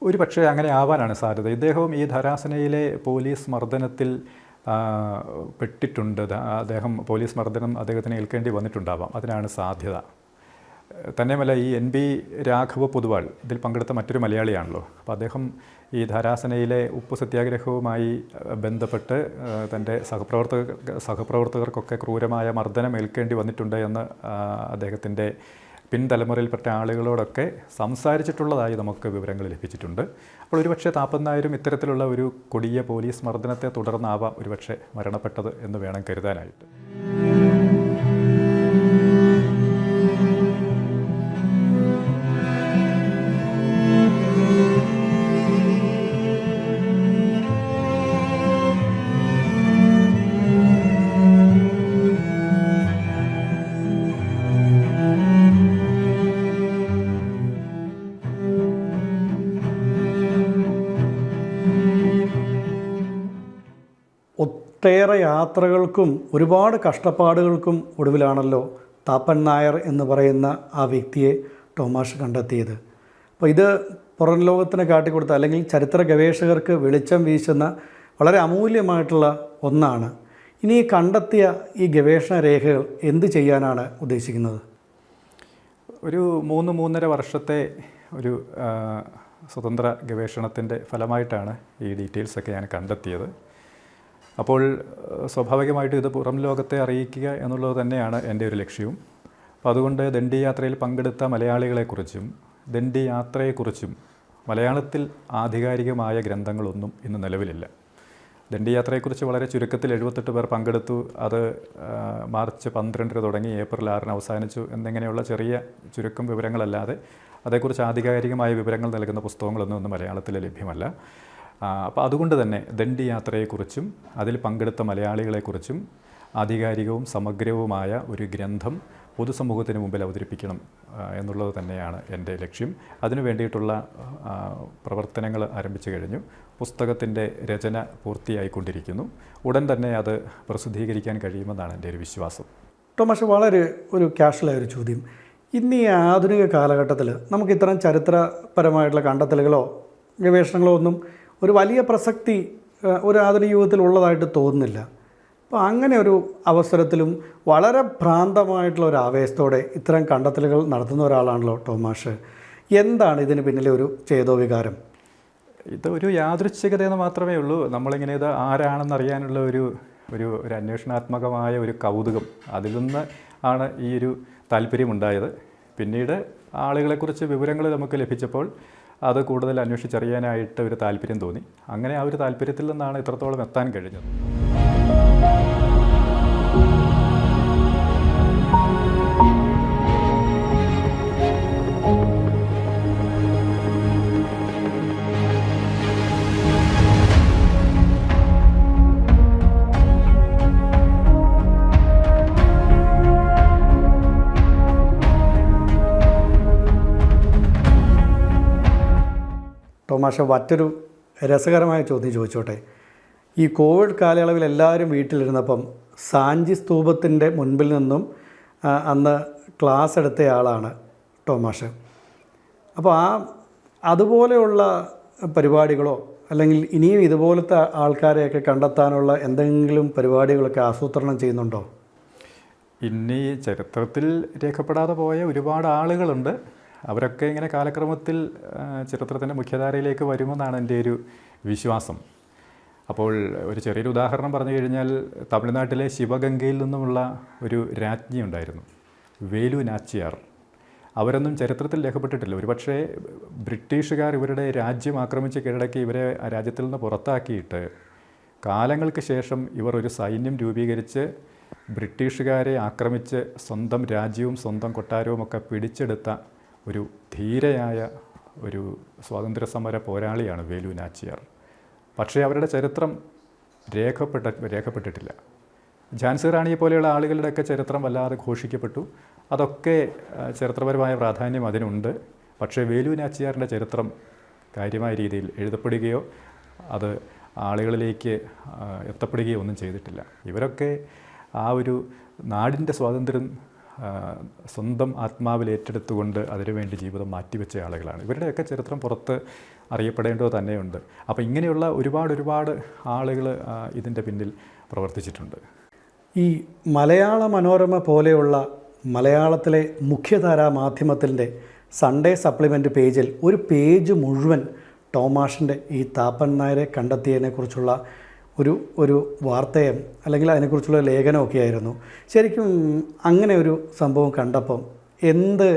ഒരു പക്ഷേ അങ്ങനെ ആവാനാണ് സാധ്യത. ഇദ്ദേഹവും ഈ ധരാസനയിലെ പോലീസ് മർദ്ദനത്തിൽ പെട്ടിട്ടുണ്ട്. അദ്ദേഹം പോലീസ് മർദ്ദനം അദ്ദേഹത്തിന് ഏൽക്കേണ്ടി വന്നിട്ടുണ്ടാവാം, അതിനാണ് സാധ്യത. തന്നെയുമല്ല, ഈ NB രാഘവ പൊതുവാൾ ഇതിൽ പങ്കെടുത്ത മറ്റൊരു മലയാളിയാണല്ലോ. അപ്പോൾ അദ്ദേഹം ഈ ധാരാസനയിലെ ഉപ്പ് സത്യാഗ്രഹവുമായി ബന്ധപ്പെട്ട് തൻ്റെ സഹപ്രവർത്തകർക്കൊക്കെ ക്രൂരമായ മർദ്ദനം ഏൽക്കേണ്ടി വന്നിട്ടുണ്ട് എന്ന് അദ്ദേഹത്തിൻ്റെ പിൻതലമുറയിൽപ്പെട്ട ആളുകളോടൊക്കെ സംസാരിച്ചിട്ടുള്ളതായി നമുക്ക് വിവരങ്ങൾ ലഭിച്ചിട്ടുണ്ട്. അപ്പോൾ ഒരുപക്ഷെ താപ്പൻ നായരും ഇത്തരത്തിലുള്ള ഒരു കൊടിയ പോലീസ് മർദ്ദനത്തെ തുടർന്നാവാം ഒരുപക്ഷെ മരണപ്പെട്ടത് എന്ന് വേണം കരുതാനായിട്ട്. ഒട്ടേറെ യാത്രകൾക്കും ഒരുപാട് കഷ്ടപ്പാടുകൾക്കും ഒടുവിലാണല്ലോ താപ്പൻ നായർ എന്ന് പറയുന്ന ആ വ്യക്തിയെ ടോമാഷ് കണ്ടെത്തിയത്. അപ്പോൾ ഇത് പുറം ലോകത്തിന് കാട്ടിക്കൊടുത്ത, അല്ലെങ്കിൽ ചരിത്ര ഗവേഷകർക്ക് വെളിച്ചം വീശുന്ന വളരെ അമൂല്യമായിട്ടുള്ള ഒന്നാണ്. ഇനി കണ്ടെത്തിയ ഈ ഗവേഷണ രേഖകൾ എന്ത് ചെയ്യാനാണ് ഉദ്ദേശിക്കുന്നത്? ഒരു 3-3.5 വർഷത്തെ ഒരു സ്വതന്ത്ര ഗവേഷണത്തിൻ്റെ ഫലമായിട്ടാണ് ഈ ഡീറ്റെയിൽസൊക്കെ ഞാൻ കണ്ടെത്തിയത്. അപ്പോൾ സ്വാഭാവികമായിട്ടും ഇത് പുറം ലോകത്തെ അറിയിക്കുക എന്നുള്ളത് തന്നെയാണ് എൻ്റെ ഒരു ലക്ഷ്യവും. അപ്പോൾ അതുകൊണ്ട് ദണ്ഡി യാത്രയിൽ പങ്കെടുത്ത മലയാളികളെക്കുറിച്ചും ദണ്ഡി യാത്രയെക്കുറിച്ചും മലയാളത്തിൽ ആധികാരികമായ ഗ്രന്ഥങ്ങളൊന്നും ഇന്ന് നിലവിലില്ല. ദണ്ഡി യാത്രയെക്കുറിച്ച് വളരെ ചുരുക്കത്തിൽ 78 പേർ പങ്കെടുത്തു. അത് മാർച്ച് 12 തുടങ്ങി ഏപ്രിൽ 6 അവസാനിച്ചു എന്നിങ്ങനെയുള്ള ചെറിയ ചുരുക്കം വിവരങ്ങളല്ലാതെ അതേക്കുറിച്ച് ആധികാരികമായ വിവരങ്ങൾ നൽകുന്ന പുസ്തകങ്ങളൊന്നും ഇന്ന് മലയാളത്തിൽ ലഭ്യമല്ല. അപ്പോൾ അതുകൊണ്ട് തന്നെ ദണ്ഡി യാത്രയെക്കുറിച്ചും അതിൽ പങ്കെടുത്ത മലയാളികളെക്കുറിച്ചും ആധികാരികവും സമഗ്രവുമായ ഒരു ഗ്രന്ഥം പൊതുസമൂഹത്തിന് മുമ്പിൽ അവതരിപ്പിക്കണം എന്നുള്ളത് തന്നെയാണ് എൻ്റെ ലക്ഷ്യം. അതിനു വേണ്ടിയിട്ടുള്ള പ്രവർത്തനങ്ങൾ ആരംഭിച്ചു കഴിഞ്ഞു. പുസ്തകത്തിൻ്റെ രചന പൂർത്തിയായിക്കൊണ്ടിരിക്കുന്നു. ഉടൻ തന്നെ അത് പ്രസിദ്ധീകരിക്കാൻ കഴിയുമെന്നാണ് എൻ്റെ ഒരു വിശ്വാസം. ടോമാഷ്, വളരെ ഒരു കാഷ്വലായൊരു ചോദ്യം. ഇന്ന് ഈ ആധുനിക കാലഘട്ടത്തിൽ നമുക്ക് ഇത്തരം ചരിത്രപരമായിട്ടുള്ള കണ്ടെത്തലുകളോ ഗവേഷണങ്ങളോ ഒന്നും ഒരു വലിയ പ്രസക്തി ഒരു ആധുനിക യുഗത്തിൽ ഉള്ളതായിട്ട് തോന്നുന്നില്ല. അപ്പോൾ അങ്ങനെ ഒരു അവസരത്തിലും വളരെ ഭ്രാന്തമായിട്ടുള്ള ഒരു ആവേശത്തോടെ ഇത്തരം കണ്ടെത്തലുകൾ നടത്തുന്ന ഒരാളാണല്ലോ ടോമാഷ്. എന്താണ് ഇതിന് പിന്നിലെ ഒരു ചേതോവികാരം? ഇതൊരു യാദൃച്ഛികതയെന്ന് മാത്രമേ ഉള്ളൂ. നമ്മളിങ്ങനെ ഇത് ആരാണെന്നറിയാനുള്ള ഒരു അന്വേഷണാത്മകമായ ഒരു കൗതുകം, അതിൽ നിന്ന് ആണ് ഈ ഒരു താല്പര്യമുണ്ടായത്. പിന്നീട് ആളുകളെക്കുറിച്ച് വിവരങ്ങൾ നമുക്ക് ലഭിച്ചപ്പോൾ അത് കൂടുതൽ അന്വേഷിച്ചറിയാനായിട്ട് ഒരു താല്പര്യം തോന്നി. അങ്ങനെ ആ ഒരു താല്പര്യത്തിൽ നിന്നാണ് ഇത്രത്തോളം എത്താൻ കഴിഞ്ഞത്. ടോമാഷ, മറ്റൊരു രസകരമായ ചോദ്യം ചോദിച്ചോട്ടെ. ഈ കോവിഡ് കാലയളവിൽ എല്ലാവരും വീട്ടിലിരുന്നപ്പം സാഞ്ചി സ്തൂപത്തിൻ്റെ മുൻപിൽ നിന്നും അന്ന് ക്ലാസ് എടുത്തയാളാണ് ടോമാഷ്. അപ്പോൾ അതുപോലെയുള്ള പരിപാടികളോ അല്ലെങ്കിൽ ഇനിയും ഇതുപോലത്തെ ആൾക്കാരെയൊക്കെ കണ്ടെത്താനുള്ള എന്തെങ്കിലും പരിപാടികളൊക്കെ ആസൂത്രണം ചെയ്യുന്നുണ്ടോ? ഇനി ചരിത്രത്തിൽ രേഖപ്പെടാതെ പോയ ഒരുപാട് ആളുകളുണ്ട്. അവരൊക്കെ ഇങ്ങനെ കാലക്രമത്തിൽ ചരിത്രത്തിൻ്റെ മുഖ്യധാരയിലേക്ക് വരുമെന്നാണ് എൻ്റെ ഒരു വിശ്വാസം. അപ്പോൾ ഒരു ചെറിയൊരു ഉദാഹരണം പറഞ്ഞു കഴിഞ്ഞാൽ, തമിഴ്നാട്ടിലെ ശിവഗംഗയിൽ നിന്നുമുള്ള ഒരു രാജ്ഞി ഉണ്ടായിരുന്നു, വേലു നാച്ചിയാർ. അവരൊന്നും ചരിത്രത്തിൽ രേഖപ്പെട്ടിട്ടില്ല. ഒരുപക്ഷേ ബ്രിട്ടീഷുകാർ ഇവരുടെ രാജ്യം ആക്രമിച്ച് കീഴടക്കി ഇവരെ ആ രാജ്യത്തിൽ നിന്ന് പുറത്താക്കിയിട്ട് കാലങ്ങൾക്ക് ശേഷം ഇവർ ഒരു സൈന്യം രൂപീകരിച്ച് ബ്രിട്ടീഷുകാരെ ആക്രമിച്ച് സ്വന്തം രാജ്യവും സ്വന്തം കൊട്ടാരവും ഒക്കെ പിടിച്ചെടുത്ത ഒരു ധീരയായ ഒരു സ്വാതന്ത്ര്യ സമര പോരാളിയാണ് വേലു നാച്ചിയാർ. പക്ഷേ അവരുടെ ചരിത്രം രേഖപ്പെട്ടിട്ടില്ല. ഝാൻസി റാണിയെ പോലെയുള്ള ആളുകളുടെയൊക്കെ ചരിത്രം വല്ലാതെ ഘോഷിക്കപ്പെട്ടു. അതൊക്കെ ചരിത്രപരമായ പ്രാധാന്യം അതിനുണ്ട്. പക്ഷേ വേലു നാച്ചിയാറിൻ്റെ ചരിത്രം കാര്യമായ രീതിയിൽ എഴുതപ്പെടുകയോ അത് ആളുകളിലേക്ക് എത്തപ്പെടുകയോ ഒന്നും ചെയ്തിട്ടില്ല. ഇവരൊക്കെ ആ ഒരു നാടിൻ്റെ സ്വാതന്ത്ര്യം സ്വന്തം ആത്മാവിൽ ഏറ്റെടുത്തുകൊണ്ട് അതിനുവേണ്ടി ജീവിതം മാറ്റിവെച്ച ആളുകളാണ്. ഇവരുടെയൊക്കെ ചരിത്രം പുറത്ത് അറിയപ്പെടേണ്ടത് തന്നെയുണ്ട്. അപ്പോൾ ഇങ്ങനെയുള്ള ഒരുപാട് ആളുകൾ ഇതിൻ്റെ പിന്നിൽ പ്രവർത്തിച്ചിട്ടുണ്ട്. ഈ മലയാള മനോരമ പോലെയുള്ള മലയാളത്തിലെ മുഖ്യധാരാ മാധ്യമത്തിൻ്റെ സൺഡേ സപ്ലിമെൻ്റ് പേജിൽ ഒരു പേജ് മുഴുവൻ ടോമാഷിൻ്റെ ഈ താപ്പൻ നായരെ കണ്ടെത്തിയതിനെക്കുറിച്ചുള്ള ഒരു വാർത്തയും അല്ലെങ്കിൽ അതിനെക്കുറിച്ചുള്ള ലേഖനമൊക്കെ ആയിരുന്നു. ശരിക്കും അങ്ങനെ ഒരു സംഭവം കണ്ടപ്പം എന്ത്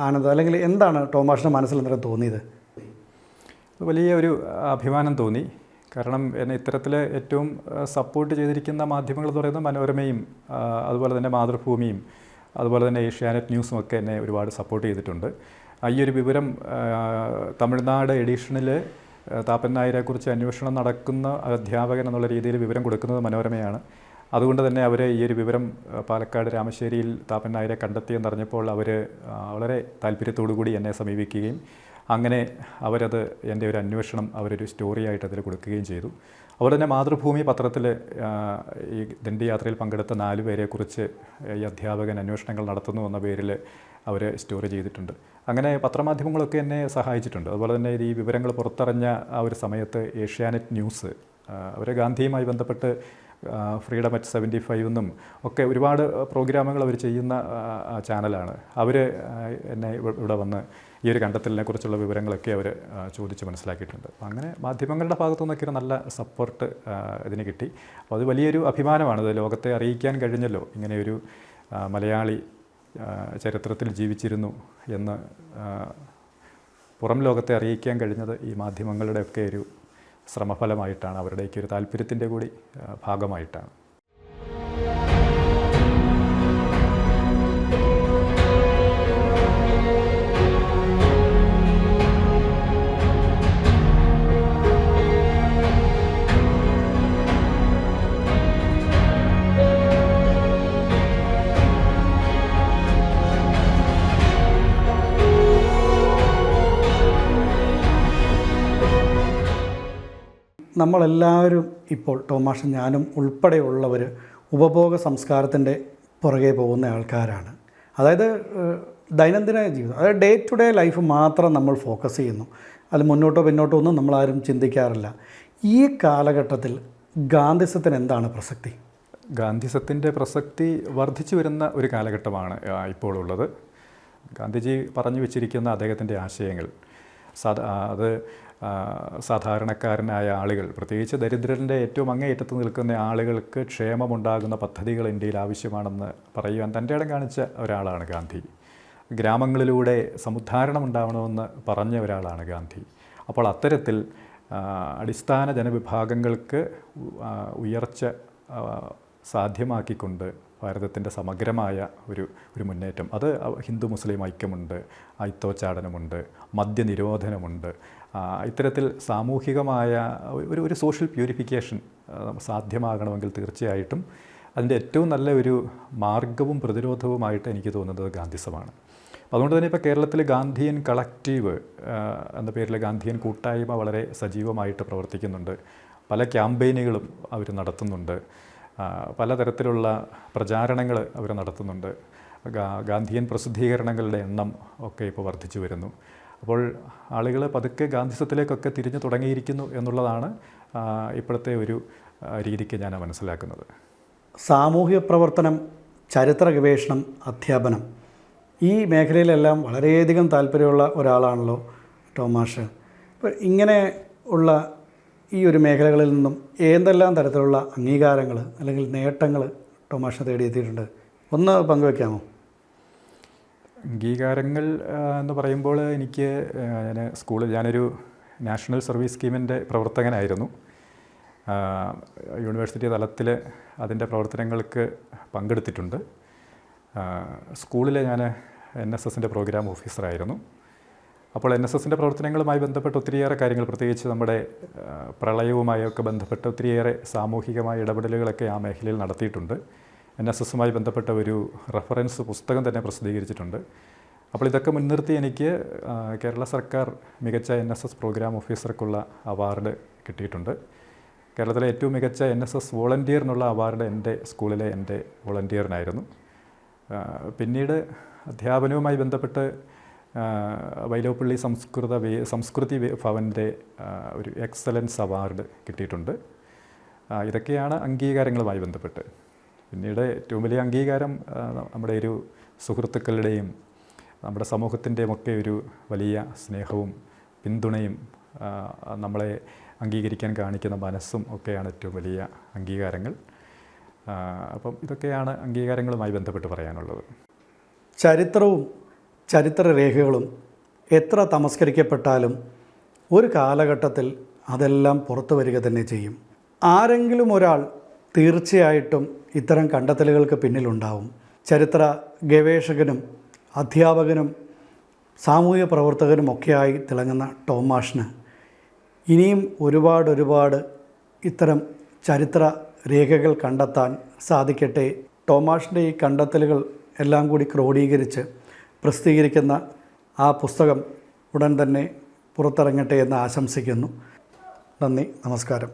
ആനന്ദം അല്ലെങ്കിൽ എന്താണ് ടോമാഷിൻ്റെ മനസ്സിൽ എന്തെങ്കിലും തോന്നിയത്? വലിയ ഒരു അഭിമാനം തോന്നി. കാരണം എന്നെ ഇത്തരത്തിൽ ഏറ്റവും സപ്പോർട്ട് ചെയ്തിരിക്കുന്ന മാധ്യമങ്ങൾ എന്ന് പറയുന്നത് മനോരമയും അതുപോലെ തന്നെ മാതൃഭൂമിയും അതുപോലെ തന്നെ ഏഷ്യാനെറ്റ് ന്യൂസും ഒക്കെ എന്നെ ഒരുപാട് സപ്പോർട്ട് ചെയ്തിട്ടുണ്ട്. ഈ ഒരു വിവരം തമിഴ്നാട് എഡിഷനിൽ താപ്പൻ നായരെക്കുറിച്ച് അന്വേഷണം നടക്കുന്ന അധ്യാപകൻ എന്നുള്ള രീതിയിൽ വിവരം കൊടുക്കുന്നത് മനോരമയാണ്. അതുകൊണ്ട് തന്നെ അവർ ഈ ഒരു വിവരം പാലക്കാട് രാമശ്ശേരിയിൽ താപ്പൻ നായരെ കണ്ടെത്തിയെന്നറിഞ്ഞപ്പോൾ അവർ വളരെ താല്പര്യത്തോടു കൂടി എന്നെ സമീപിക്കുകയും അങ്ങനെ അവരത് എൻ്റെ ഒരു അന്വേഷണം അവരൊരു സ്റ്റോറിയായിട്ട് അതിൽ കൊടുക്കുകയും ചെയ്തു. അതുപോലെ തന്നെ മാതൃഭൂമി പത്രത്തിൽ ഈ ദണ്ഡിയാത്രയിൽ പങ്കെടുത്ത 4 പേരെക്കുറിച്ച് ഈ അധ്യാപകൻ അന്വേഷണങ്ങൾ നടത്തുന്നു എന്ന പേരിൽ അവർ സ്റ്റോറി ചെയ്തിട്ടുണ്ട്. അങ്ങനെ പത്രമാധ്യമങ്ങളൊക്കെ എന്നെ സഹായിച്ചിട്ടുണ്ട്. അതുപോലെ തന്നെ ഈ വിവരങ്ങൾ പുറത്തറിഞ്ഞ ആ ഒരു സമയത്ത് ഏഷ്യാനെറ്റ് ന്യൂസ് അവർ ഗാന്ധിയുമായി ബന്ധപ്പെട്ട് ഫ്രീഡം അറ്റ് 75 എന്നും ഒക്കെ ഒരുപാട് പ്രോഗ്രാമുകൾ അവർ ചെയ്യുന്ന ചാനലാണ്. അവർ എന്നെ ഇവിടെ വന്ന് ഈ ഒരു കണ്ടെത്തലിനെ കുറിച്ചുള്ള വിവരങ്ങളൊക്കെ അവർ ചോദിച്ച് മനസ്സിലാക്കിയിട്ടുണ്ട്. അപ്പോൾ അങ്ങനെ മാധ്യമങ്ങളുടെ ഭാഗത്തു നിന്നൊക്കെ ഒരു നല്ല സപ്പോർട്ട് ഇതിന് കിട്ടി. അപ്പോൾ അത് വലിയൊരു അഭിമാനമാണ്. അത് ലോകത്തെ അറിയിക്കാൻ കഴിഞ്ഞല്ലോ, ഇങ്ങനെയൊരു മലയാളി ചരിത്രത്തിൽ ജീവിച്ചിരുന്നു എന്ന് പുറം ലോകത്തെ അറിയിക്കാൻ കഴിഞ്ഞത് ഈ മാധ്യമങ്ങളുടെയൊക്കെ ഒരു ശ്രമഫലമായിട്ടാണ്, അവരുടെയൊക്കെ ഒരു താല്പര്യത്തിൻ്റെ കൂടി ഭാഗമായിട്ടാണ്. നമ്മളെല്ലാവരും ഇപ്പോൾ ടോമാഷും ഞാനും ഉൾപ്പെടെയുള്ളവർ ഉപഭോഗ സംസ്കാരത്തിൻ്റെ പുറകെ പോകുന്ന ആൾക്കാരാണ്. അതായത് ദൈനംദിന ജീവിതം, അതായത് ഡേ ടു ഡേ ലൈഫ് മാത്രം നമ്മൾ ഫോക്കസ് ചെയ്യുന്നു. അത് മുന്നോട്ടോ പിന്നോട്ടോ ഒന്നും നമ്മളാരും ചിന്തിക്കാറില്ല. ഈ കാലഘട്ടത്തിൽ ഗാന്ധിസത്തിന് എന്താണ് പ്രസക്തി? ഗാന്ധിസത്തിൻ്റെ പ്രസക്തി വർദ്ധിച്ചു വരുന്ന ഒരു കാലഘട്ടമാണ് ഇപ്പോൾ ഉള്ളത്. ഗാന്ധിജി പറഞ്ഞു വെച്ചിരിക്കുന്ന അദ്ദേഹത്തിൻ്റെ ആശയങ്ങൾ അത് സാധാരണക്കാരനായ ആളുകൾ, പ്രത്യേകിച്ച് ദരിദ്രൻ്റെ ഏറ്റവും അങ്ങേയറ്റത്ത് നിൽക്കുന്ന ആളുകൾക്ക് ക്ഷേമമുണ്ടാകുന്ന പദ്ധതികൾ ഇന്ത്യയിൽ ആവശ്യമാണെന്ന് പറയുവാൻ തൻ്റെ ഇടം കാണിച്ച ഒരാളാണ് ഗാന്ധി. ഗ്രാമങ്ങളിലൂടെ സമുദ്ധാരണം ഉണ്ടാവണമെന്ന് പറഞ്ഞ ഒരാളാണ് ഗാന്ധി. അപ്പോൾ അത്തരത്തിൽ അടിസ്ഥാന ജനവിഭാഗങ്ങൾക്ക് ഉയർച്ച സാധ്യമാക്കിക്കൊണ്ട് ഭാരതത്തിൻ്റെ സമഗ്രമായ ഒരു മുന്നേറ്റം, അത് ഹിന്ദു മുസ്ലിം ഐക്യമുണ്ട്, ഐത്തോച്ചാടനമുണ്ട്, മദ്യനിരോധനമുണ്ട്, ഇത്തരത്തിൽ സാമൂഹികമായ ഒരു സോഷ്യൽ പ്യൂരിഫിക്കേഷൻ സാധ്യമാകണമെങ്കിൽ തീർച്ചയായിട്ടും അതിൻ്റെ ഏറ്റവും നല്ല ഒരു മാർഗവും പ്രതിരോധവുമായിട്ട് എനിക്ക് തോന്നുന്നത് ഗാന്ധിസമാണ്. അതുകൊണ്ട് തന്നെ ഇപ്പോൾ കേരളത്തിൽ ഗാന്ധിയൻ കളക്റ്റീവ് എന്ന പേരിൽ ഗാന്ധിയൻ കൂട്ടായ്മ വളരെ സജീവമായിട്ട് പ്രവർത്തിക്കുന്നുണ്ട്. പല ക്യാമ്പയിനുകളും അവർ നടത്തുന്നുണ്ട്, പലതരത്തിലുള്ള പ്രചാരണങ്ങൾ അവർ നടത്തുന്നുണ്ട്. ഗാന്ധിയൻ പ്രസിദ്ധീകരണങ്ങളുടെ എണ്ണം ഒക്കെ ഇപ്പോൾ വർദ്ധിച്ചു വരുന്നു. അപ്പോൾ ആളുകൾ പതുക്കെ ഗാന്ധിസത്തിലേക്കൊക്കെ തിരിഞ്ഞു തുടങ്ങിയിരിക്കുന്നു എന്നുള്ളതാണ് ഇപ്പോഴത്തെ ഒരു രീതിക്ക് ഞാൻ മനസ്സിലാക്കുന്നത്. സാമൂഹ്യ പ്രവർത്തനം, ചരിത്ര ഗവേഷണം, അധ്യാപനം, ഈ മേഖലയിലെല്ലാം വളരെയധികം താല്പര്യമുള്ള ഒരാളാണല്ലോ ടോമാഷ്. അപ്പോൾ ഇങ്ങനെ ഉള്ള ഈ ഒരു മേഖലകളിൽ നിന്നും എന്തെല്ലാം തരത്തിലുള്ള അംഗീകാരങ്ങൾ അല്ലെങ്കിൽ നേട്ടങ്ങൾ ടോമാഷ് തേടിയെത്തിയിട്ടുണ്ട്? ഒന്ന് പങ്കുവെക്കാമോ? അംഗീകാരങ്ങൾ എന്ന് പറയുമ്പോൾ എനിക്ക് ഞാനൊരു നാഷണൽ സർവീസ് സ്കീമിൻ്റെ പ്രവർത്തകനായിരുന്നു. യൂണിവേഴ്സിറ്റി തലത്തിൽ അതിൻ്റെ പ്രവർത്തനങ്ങൾക്ക് പങ്കെടുത്തിട്ടുണ്ട്. സ്കൂളിൽ ഞാൻ NSSൻ്റെ പ്രോഗ്രാം ഓഫീസറായിരുന്നു. അപ്പോൾ NSSൻ്റെ പ്രവർത്തനങ്ങളുമായി ബന്ധപ്പെട്ട് ഒത്തിരിയേറെ കാര്യങ്ങൾ, പ്രത്യേകിച്ച് നമ്മുടെ പ്രളയവുമായൊക്കെ ബന്ധപ്പെട്ട് ഒത്തിരിയേറെ സാമൂഹികമായ ഇടപെടലുകളൊക്കെ ആ മേഖലയിൽ നടത്തിയിട്ടുണ്ട്. NSSുമായി ബന്ധപ്പെട്ട ഒരു റെഫറൻസ് പുസ്തകം തന്നെ പ്രസിദ്ധീകരിച്ചിട്ടുണ്ട്. അപ്പോൾ ഇതൊക്കെ മുൻനിർത്തി എനിക്ക് കേരള സർക്കാർ മികച്ച NSS പ്രോഗ്രാം ഓഫീസർക്കുള്ള അവാർഡ് കിട്ടിയിട്ടുണ്ട്. കേരളത്തിലെ ഏറ്റവും മികച്ച NSS വോളണ്ടിയറിനുള്ള അവാർഡ് എൻ്റെ സ്കൂളിലെ എൻ്റെ വോളണ്ടിയറിനായിരുന്നു. പിന്നീട് അധ്യാപനവുമായി ബന്ധപ്പെട്ട് വൈലോപ്പള്ളി സംസ്കൃതി ഭവൻ്റെ ഒരു എക്സലൻസ് അവാർഡ് കിട്ടിയിട്ടുണ്ട്. ഇതൊക്കെയാണ് അംഗീകാരങ്ങളുമായി ബന്ധപ്പെട്ട്. പിന്നീട് ഏറ്റവും വലിയ അംഗീകാരം നമ്മുടെ ഒരു സുഹൃത്തുക്കളുടെയും നമ്മുടെ സമൂഹത്തിൻ്റെയും ഒക്കെ ഒരു വലിയ സ്നേഹവും പിന്തുണയും നമ്മളെ അംഗീകരിക്കാൻ കാണിക്കുന്ന മനസ്സും ഒക്കെയാണ് ഏറ്റവും വലിയ അംഗീകാരങ്ങൾ. അപ്പം ഇതൊക്കെയാണ് അംഗീകാരങ്ങളുമായി ബന്ധപ്പെട്ട് പറയാനുള്ളത്. ചരിത്രവും ചരിത്രരേഖകളും എത്ര തമസ്കരിക്കപ്പെട്ടാലും ഒരു കാലഘട്ടത്തിൽ അതെല്ലാം പുറത്തു വരിക തന്നെ ചെയ്യും. ആരെങ്കിലും ഒരാൾ തീർച്ചയായിട്ടും ഇത്തരം കണ്ടെത്തലുകൾക്ക് പിന്നിലുണ്ടാവും. ചരിത്ര ഗവേഷകനും അധ്യാപകനും സാമൂഹ്യ പ്രവർത്തകനുമൊക്കെയായി തിളങ്ങുന്ന ടോമാഷിന് ഇനിയും ഒരുപാട് ഇത്തരം ചരിത്ര രേഖകൾ കണ്ടെത്താൻ സാധിക്കട്ടെ. ടോമാഷിൻ്റെ ഈ കണ്ടെത്തലുകൾ എല്ലാം കൂടി ക്രോഡീകരിച്ച് പ്രസിദ്ധീകരിക്കുന്ന ആ പുസ്തകം ഉടൻ തന്നെ പുറത്തിറങ്ങട്ടെ എന്ന് ആശംസിക്കുന്നു. നന്ദി, നമസ്കാരം.